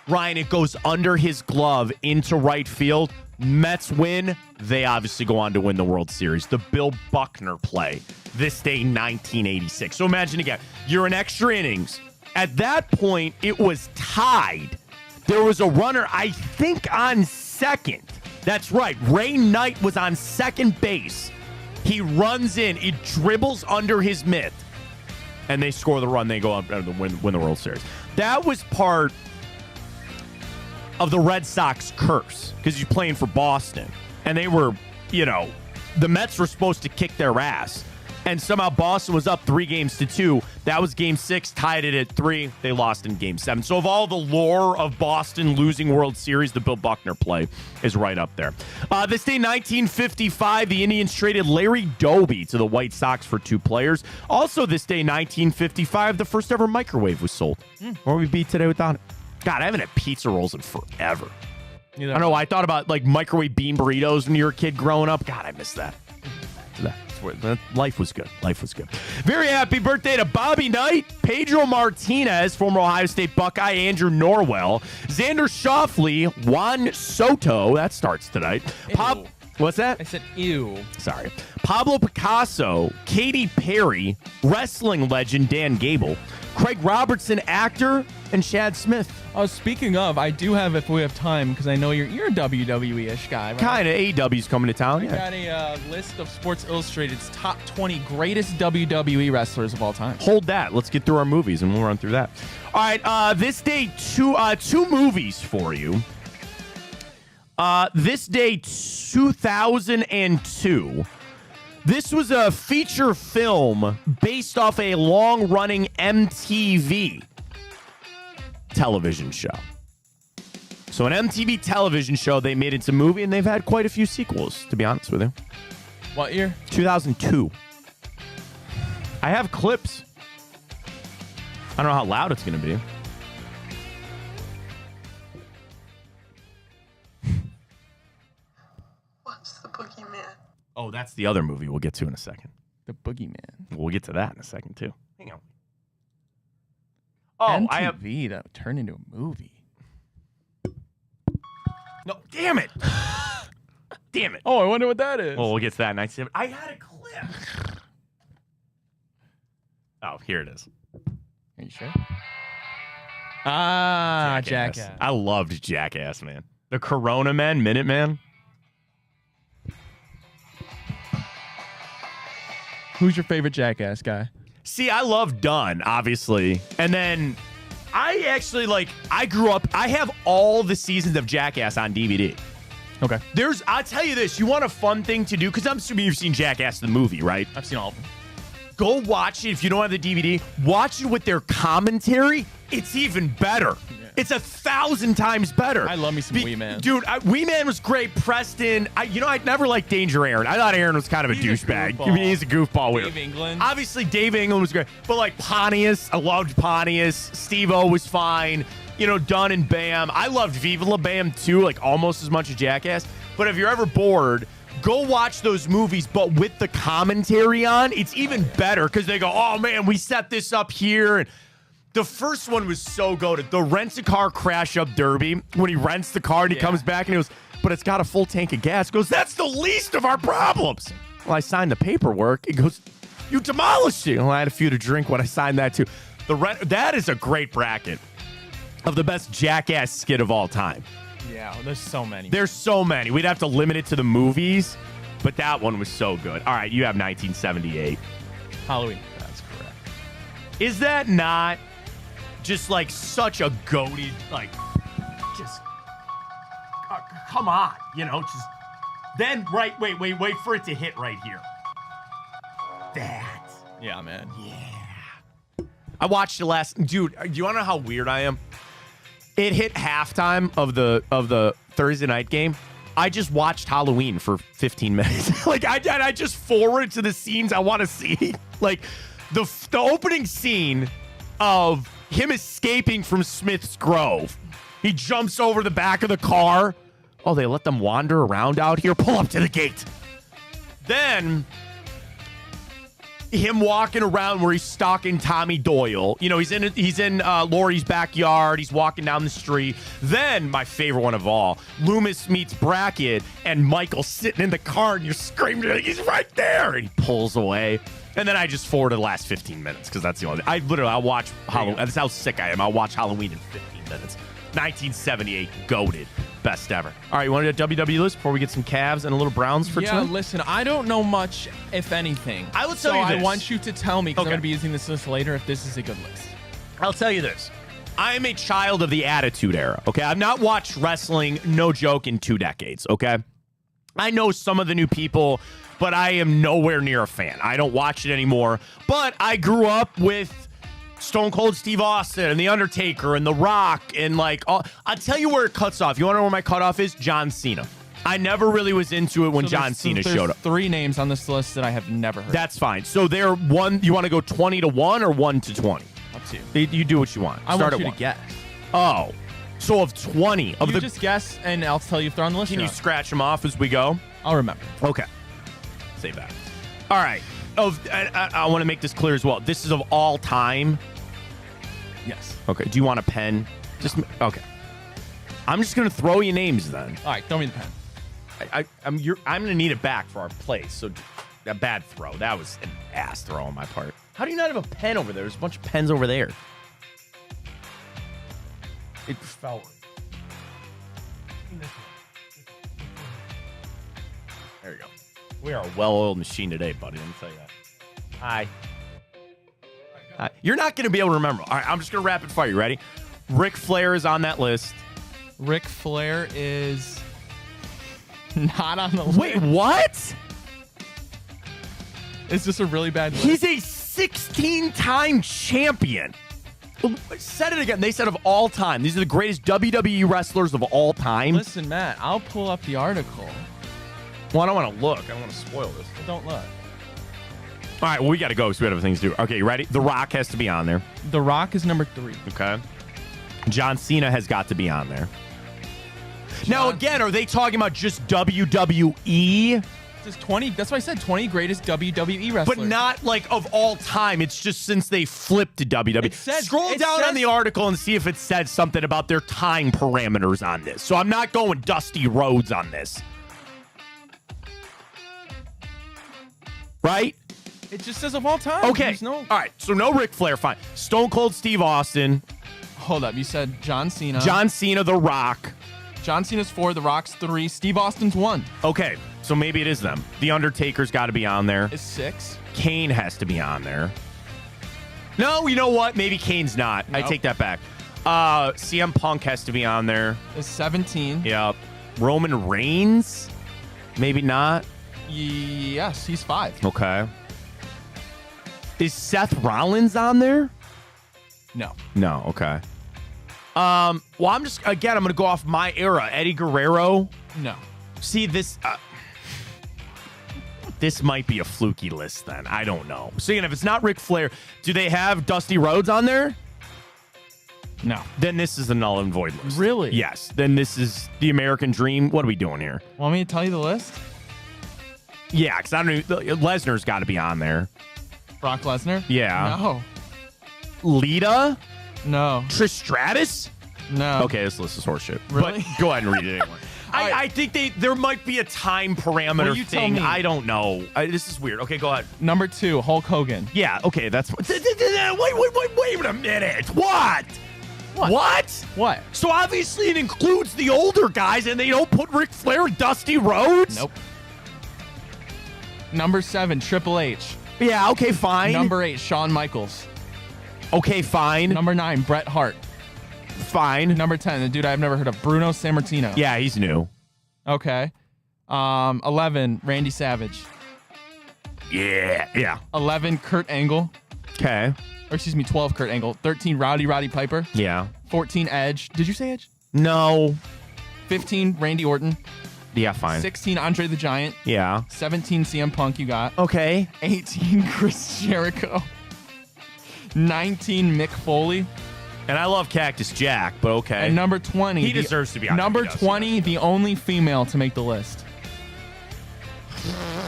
Ryan, it goes under his glove into right field. Mets win. They obviously go on to win the World Series. The Bill Buckner play this day, 1986. So imagine again, you're in extra innings. At that point, it was tied. There was a runner, I think, on second. That's right. Ray Knight was on second base. He runs in. It dribbles under his mitt. And they score the run. They go on to win the World Series. That was part of the Red Sox curse because you're playing for Boston. And they were, the Mets were supposed to kick their ass. And somehow Boston was up 3-2. That was game 6, tied it at 3. They lost in game 7. So of all the lore of Boston losing World Series, the Bill Buckner play is right up there. This day, 1955, the Indians traded Larry Doby to the White Sox for 2 players. Also this day, 1955, the first ever microwave was sold. Where would we be today without it? God, I haven't had pizza rolls in forever. You I don't know. I thought about like microwave bean burritos when you were a kid growing up. God, I miss that. Life was good. Life was good. Very happy birthday to Bobby Knight, Pedro Martinez, former Ohio State Buckeye, Andrew Norwell, Xander Schauffele, Juan Soto. That starts tonight. What's that? I said ew. Sorry. Pablo Picasso, Katy Perry, wrestling legend Dan Gable, Craig Robertson, actor, and Chad Smith. Oh, speaking of, I do have, if we have time, because I know you're a WWE-ish guy, right? Kind of. AEW's coming to town. I got a list of Sports Illustrated's top 20 greatest WWE wrestlers of all time. Hold that. Let's get through our movies, and we'll run through that. All right. This day, two movies for you. This day, 2002. This was a feature film based off a long-running MTV television show. So an MTV television show they made into a movie, and they've had quite a few sequels, to be honest with you. What year? 2002. I have clips. I don't know how loud it's going to be. What's the boogeyman? Oh, that's the other movie we'll get to in a second. The Boogeyman. We'll get to that in a second, too. Hang on. Oh, MTV I have... that turned into a movie. No, damn it. Damn it. Oh, I wonder what that is. Well, we'll get to that in 97. I had a clip. Oh, here it is. Are you sure? Ah, Jackass. I loved Jackass, man. The Corona Men, Minuteman. Who's your favorite Jackass guy? See, I love Dunn, obviously. And then I actually, I grew up, I have all the seasons of Jackass on DVD. Okay. I'll tell you this, you want a fun thing to do? Because I'm assuming you've seen Jackass the movie, right? I've seen all of them. Go watch it if you don't have the DVD. Watch it with their commentary. It's even better. Yeah. It's 1,000 times better. I love me some Wee Man. Dude, Wee Man was great. Preston. I never liked Danger Aaron. I thought Aaron was kind of a douchebag. He's a goofball. Dave England. Obviously, Dave England was great. But Pontius, I loved Pontius. Steve-O was fine. Dunn and Bam. I loved Viva La Bam too, almost as much as Jackass. But if you're ever bored, go watch those movies, but with the commentary on. It's even better because they go, oh, man, we set this up here. And the first one was so goated. The rent-a-car crash-up derby, when he rents the car and he comes back and he goes, but it's got a full tank of gas. He goes, that's the least of our problems. Well, I signed the paperwork. He goes, you demolished it. Well, I had a few to drink when I signed that too. That is a great bracket of the best Jackass skit of all time. Yeah, there's so many. There's so many. We'd have to limit it to the movies, but that one was so good. All right, you have 1978. Halloween. That's correct. Is that not just such a goated, just, come on, just, then, right, wait for it to hit right here. That. Yeah, man. Yeah. I watched it dude, do you want to know how weird I am? It hit halftime of the Thursday night game. I just watched Halloween for 15 minutes. I just forward to the scenes I want to see. The opening scene of him escaping from Smith's Grove. He jumps over the back of the car. Oh, they let them wander around out here? Pull up to the gate. Then him walking around where he's stalking Tommy Doyle. He's in Laurie's backyard. He's walking down the street. Then, my favorite one of all, Loomis meets Brackett and Michael sitting in the car and you're screaming, he's right there. And he pulls away. And then I just forwarded the last 15 minutes because that's the only thing. I'll watch Halloween. That's how sick I am. I'll watch Halloween in 15 minutes. 1978, goated. Best ever. All right, you want to do a WWE list before we get some Cavs and a little Browns for tonight? Listen, I don't know much, if anything. I will tell you this. I want you to tell me, because I'm going to be using this list later, if this is a good list. I'll tell you this. I am a child of the Attitude Era, okay? I've not watched wrestling, no joke, in 2 decades, okay? I know some of the new people, but I am nowhere near a fan. I don't watch it anymore. But I grew up with Stone Cold Steve Austin and The Undertaker and The Rock and I'll tell you where it cuts off. You want to know where my cutoff is? John Cena. I never really was into it when John Cena showed up. 3 names on this list that I have never heard. That's fine. So they're one. You want to go 20 to 1 or 1 to 20? Up to you. You do what you want. I want you to guess. Oh, So of 20 of You just guess, and I'll tell you if they're on the list. can or you not. scratch them off as we go? I'll remember. Okay. Save that. All right. I want to make this clear as well. This is of all time. Yes. Okay. Do you want a pen? Okay. I'm just gonna throw you names then. All right, throw me the pen. I'm gonna need it back for our place. So a bad throw. That was an ass throw on my part. How do you not have a pen over there? There's a bunch of pens over there. It fell. There you go. We are a well-oiled machine today, buddy. Let me tell you that. Hi. You're not going to be able to remember. All right, I'm just going to rapid fire. You ready? Ric Flair is on that list. Ric Flair is not on the list. Wait, what? Is this a really bad list? He's a 16-time champion. Said it again. They said of all time. These are the greatest WWE wrestlers of all time. Listen, Matt, I'll pull up the article. Well, I don't want to look. I don't want to spoil this. Don't look. All right, well, we got to go because we have other things to do. Okay, you ready? The Rock has to be on there. The Rock is number 3. Okay. John Cena has got to be on there. Now, again, are they talking about just WWE? This is 20. That's why I said 20 greatest WWE wrestlers. But not like of all time. It's just since they flipped to WWE. Scroll it down says- on the article and see if it said something about their time parameters on this. So I'm not going Dusty Rhodes on this. Right? It just says of all time. Okay. There's no. All right. So no Ric Flair. Fine. Stone Cold Steve Austin. Hold up. You said John Cena. John Cena, The Rock. John Cena's 4. The Rock's 3. Steve Austin's 1. Okay. So maybe it is them. The Undertaker's got to be on there. Is 6. Kane has to be on there. No, you know what? Maybe Kane's not. I Nope. take that back. CM Punk has to be on there. Is 17. Yep. Roman Reigns? Maybe not. Yes, he's 5. Okay. Is Seth Rollins on there? No. No. Okay. Well, I'm going to go off my era. Eddie Guerrero. No. See, this this might be a fluky list then. I don't know. So, again, if it's not Ric Flair, do they have Dusty Rhodes on there? No. Then this is a null and void list. Really? Yes. Then this is the American Dream. What are we doing here? Want me to tell you the list? Yeah, because I don't know. Lesnar's got to be on there. Brock Lesnar? Yeah. No. Lita? No. Trish Stratus? No. Okay, this list is horseshit. Really? But go ahead and read it anyway. I think there might be a time parameter Well, you tell thing. me. I don't know. This is weird. Okay, go ahead. Number 2, Hulk Hogan. Yeah, okay, that's... Wait a minute. What? What? So obviously it includes the older guys and they don't put Ric Flair and Dusty Rhodes? Nope. Number 7, Triple H. Yeah, okay, fine. Number 8, Shawn Michaels. Okay, fine. Number 9, Bret Hart. Fine. Number 10, the dude I've never heard of, Bruno Sammartino. Yeah, he's new. Okay. 11, Randy Savage. Yeah. 11, Kurt Angle. Okay. Or excuse me, 12, Kurt Angle. 13, Roddy Piper. Yeah. 14, Edge. Did you say Edge? No. 15, Randy Orton. Yeah, fine. 16, Andre the Giant. Yeah. 17, CM Punk, you got. Okay. 18, Chris Jericho. 19, Mick Foley. And I love Cactus Jack, but okay. And number 20. He deserves to be on. Number He does. 20, the only female to make the list.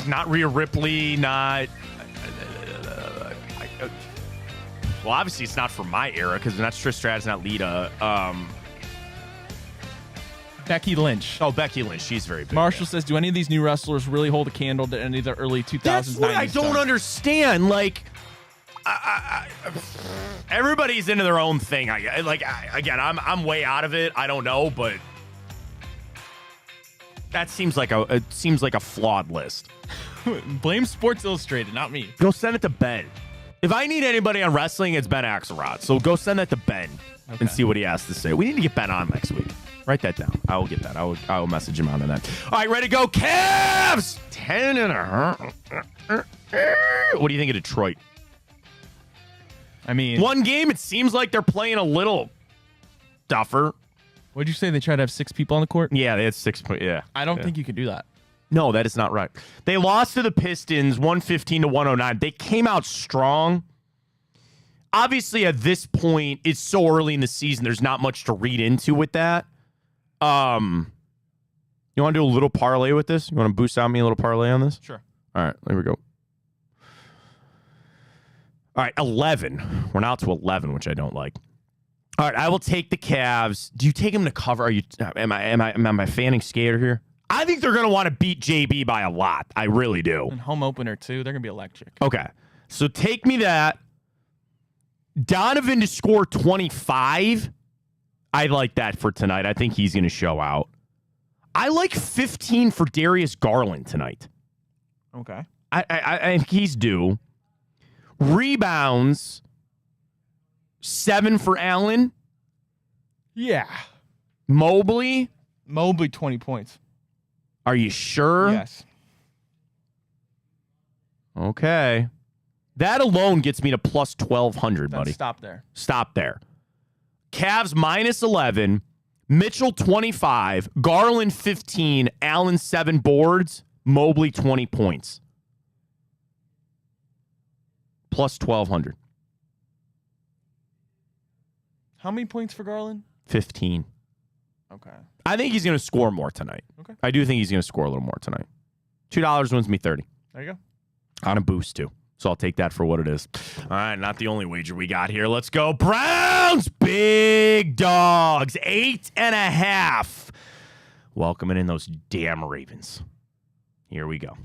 Not Rhea Ripley, not... well, obviously it's not from my era because that's Trish Stratus, not Lita. Becky Lynch. Oh, Becky Lynch. She's very big. Marshall says, do any of these new wrestlers really hold a candle to any of the early 2000s, That's what 90s I don't stuff? understand. Like, everybody's into their own thing. I'm way out of it. I don't know, but that seems like a flawed list. Blame Sports Illustrated, not me. Go send it to Ben. If I need anybody on wrestling, it's Ben Axelrod. So go send that to Ben and see what he has to say. We need to get Ben on next week. Write that down. I will get that. I will message him on that. All right, ready to go. Cavs 10-1. What do you think of Detroit? I mean, One game, it seems like they're playing a little tougher. what'd you say? They tried to have 6 people on the court? Yeah, they had 6 points. Yeah. I don't think you could do that. No, that is not right. They lost to the Pistons 115-109. They came out strong. Obviously, at this point, it's so early in the season, there's not much to read into with that. You want to do a little parlay with this? You want to boost out me a little parlay on this? Sure. All right, there we go. All right, 11. We're now to 11, which I don't like. All right, I will take the Cavs. Do you take them to cover? Are you? Am I fanning Skater here? I think they're going to want to beat JB by a lot. I really do. And home opener, too. They're going to be electric. Okay, so take me that. Donovan to score 25. I like that for tonight. I think he's going to show out. I like 15 for Darius Garland tonight. Okay. I think he's due. Rebounds, 7 for Allen. Yeah. Mobley. Mobley, 20 points. Are you sure? Yes. Okay. That alone gets me to plus 1,200, buddy. Stop there. Stop there. Cavs minus 11. Mitchell 25. Garland 15. Allen 7 boards. Mobley 20 points. Plus 1,200. How many points for Garland? 15. Okay. I think he's going to score more tonight. Okay. I do think he's going to score a little more tonight. $2 wins me 30. There you go. On a boost, too. So I'll take that for what it is. All right, not the only wager we got here. Let's go. Browns, big dogs, 8.5. Welcoming in those damn Ravens. Here we go.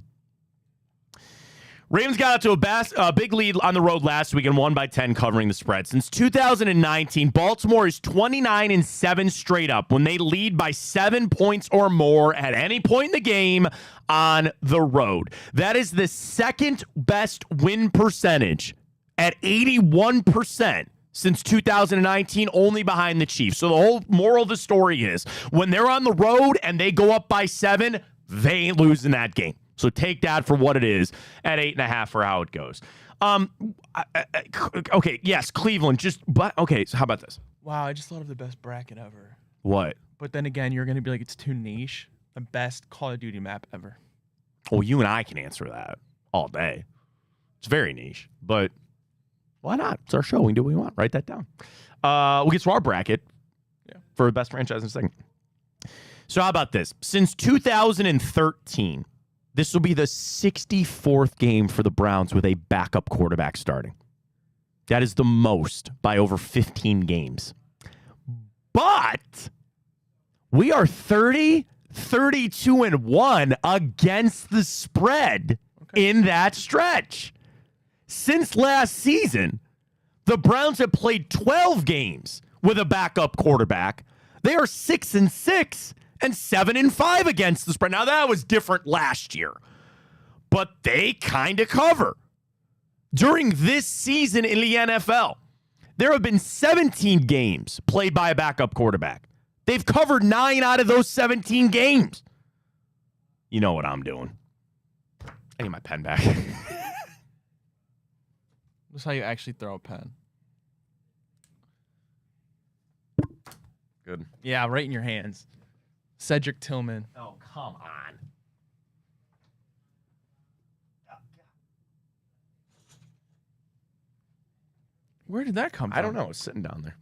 Ravens got out to a big lead on the road last week and won by 10, covering the spread. Since 2019, Baltimore is 29-7 straight up when they lead by 7 points or more at any point in the game on the road. That is the second best win percentage at 81% since 2019, only behind the Chiefs. So the whole moral of the story is when they're on the road and they go up by 7, they ain't losing that game. So take that for what it is at 8.5 for how it goes. Okay, yes, Cleveland. Okay, so how about this? Wow, I just thought of the best bracket ever. What? But then again, you're going to be like, it's too niche. The best Call of Duty map ever. Well, you and I can answer that all day. It's very niche, but why not? It's our show. We can do what we want. Write that down. We'll get to our bracket for the best franchise in a second. So how about this? Since 2013, this will be the 64th game for the Browns with a backup quarterback starting. That is the most by over 15 games. But we are 32-1 against the spread in that stretch. Since last season, the Browns have played 12 games with a backup quarterback. They are 6-6 and 7-5 against the spread. Now, that was different last year, but they kind of cover. During this season in the NFL, there have been 17 games played by a backup quarterback. They've covered 9 out of those 17 games. You know what I'm doing. I need my pen back. That's how you actually throw a pen. Good. Yeah, right in your hands. Cedric Tillman. Oh, come on. Where did that come from? I don't know. It's sitting down there.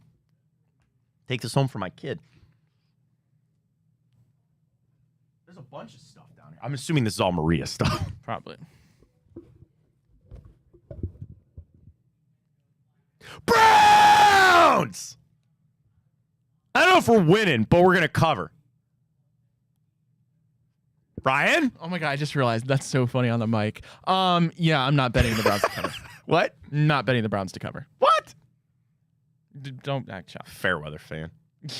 Take this home for my kid. There's a bunch of stuff down here. I'm assuming this is all Maria stuff. Probably. Browns! I don't know if we're winning, but we're going to cover. Brian? Oh my God, I just realized that's so funny on the mic. Yeah, I'm not betting the Browns to cover. What? Not betting the Browns to cover. What? Don't act shy. Fairweather fan.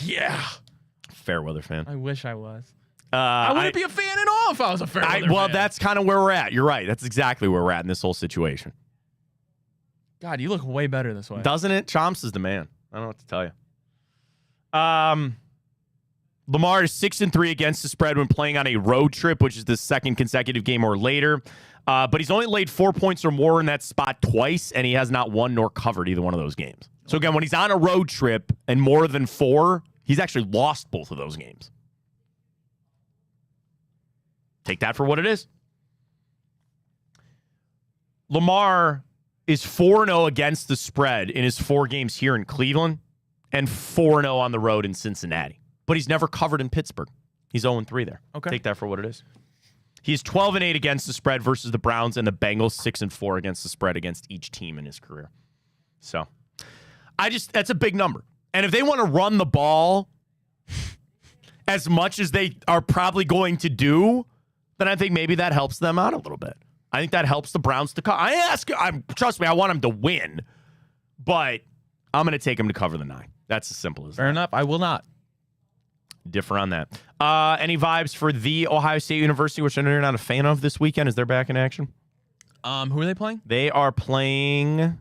Yeah. Fairweather fan. I wish I was. I wouldn't be a fan at all if I was a Fairweather fan. Well, that's kind of where we're at. You're right. That's exactly where we're at in this whole situation. God, you look way better this way. Doesn't it? Chomps is the man. I don't know what to tell you. Lamar is 6-3 against the spread when playing on a road trip, which is the second consecutive game or later. But he's only laid 4 points or more in that spot twice, and he has not won nor covered either one of those games. So again, when he's on a road trip and more than 4, he's actually lost both of those games. Take that for what it is. Lamar is 4-0 against the spread in his 4 games here in Cleveland and 4-0 on the road in Cincinnati. But he's never covered in Pittsburgh. He's 0-3 there. Okay. Take that for what it is. He's 12-8 against the spread versus the Browns and the Bengals, 6-4 against the spread against each team in his career. So, that's a big number. And if they want to run the ball as much as they are probably going to do, then I think maybe that helps them out a little bit. I think that helps the Browns to cover. Trust me, I want them to win, but I'm going to take them to cover the 9. That's as simple as that. Fair enough. I will not. Differ on that. Any vibes for the Ohio State University, which I know you're not a fan of this weekend? Is they're back in action? Who are they playing? They are playing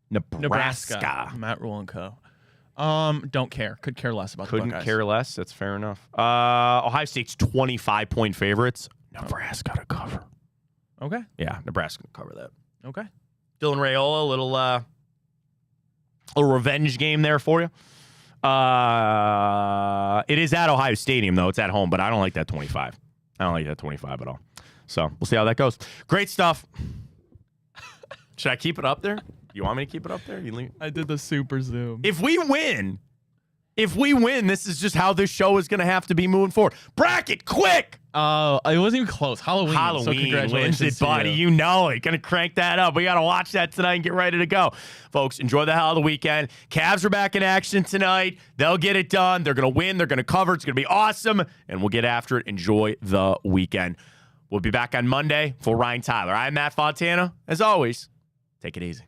Nebraska. Matt Rule and Co. Don't care. Could care less about the Couldn't Buckeyes. care less. That's fair enough. Ohio State's 25-point favorites. Nebraska to cover. Okay. Yeah, Nebraska to cover that. Okay. Dylan Raiola, a little revenge game there for you. It is at Ohio Stadium, though. It's at home, but I don't like that 25. I don't like that 25 at all. So we'll see how that goes. Great stuff. Should I keep it up there? You want me to keep it up there? I did the super zoom. If we win, this is just how this show is going to have to be moving forward. Bracket, quick! Oh, it wasn't even close. Halloween. So congratulations, wins it, buddy. You know it. Going to crank that up. We got to watch that tonight and get ready to go. Folks, enjoy the hell of the weekend. Cavs are back in action tonight. They'll get it done. They're going to win. They're going to cover. It's going to be awesome, and we'll get after it. Enjoy the weekend. We'll be back on Monday for Ryan Tyler. I'm Matt Fontana. As always, take it easy.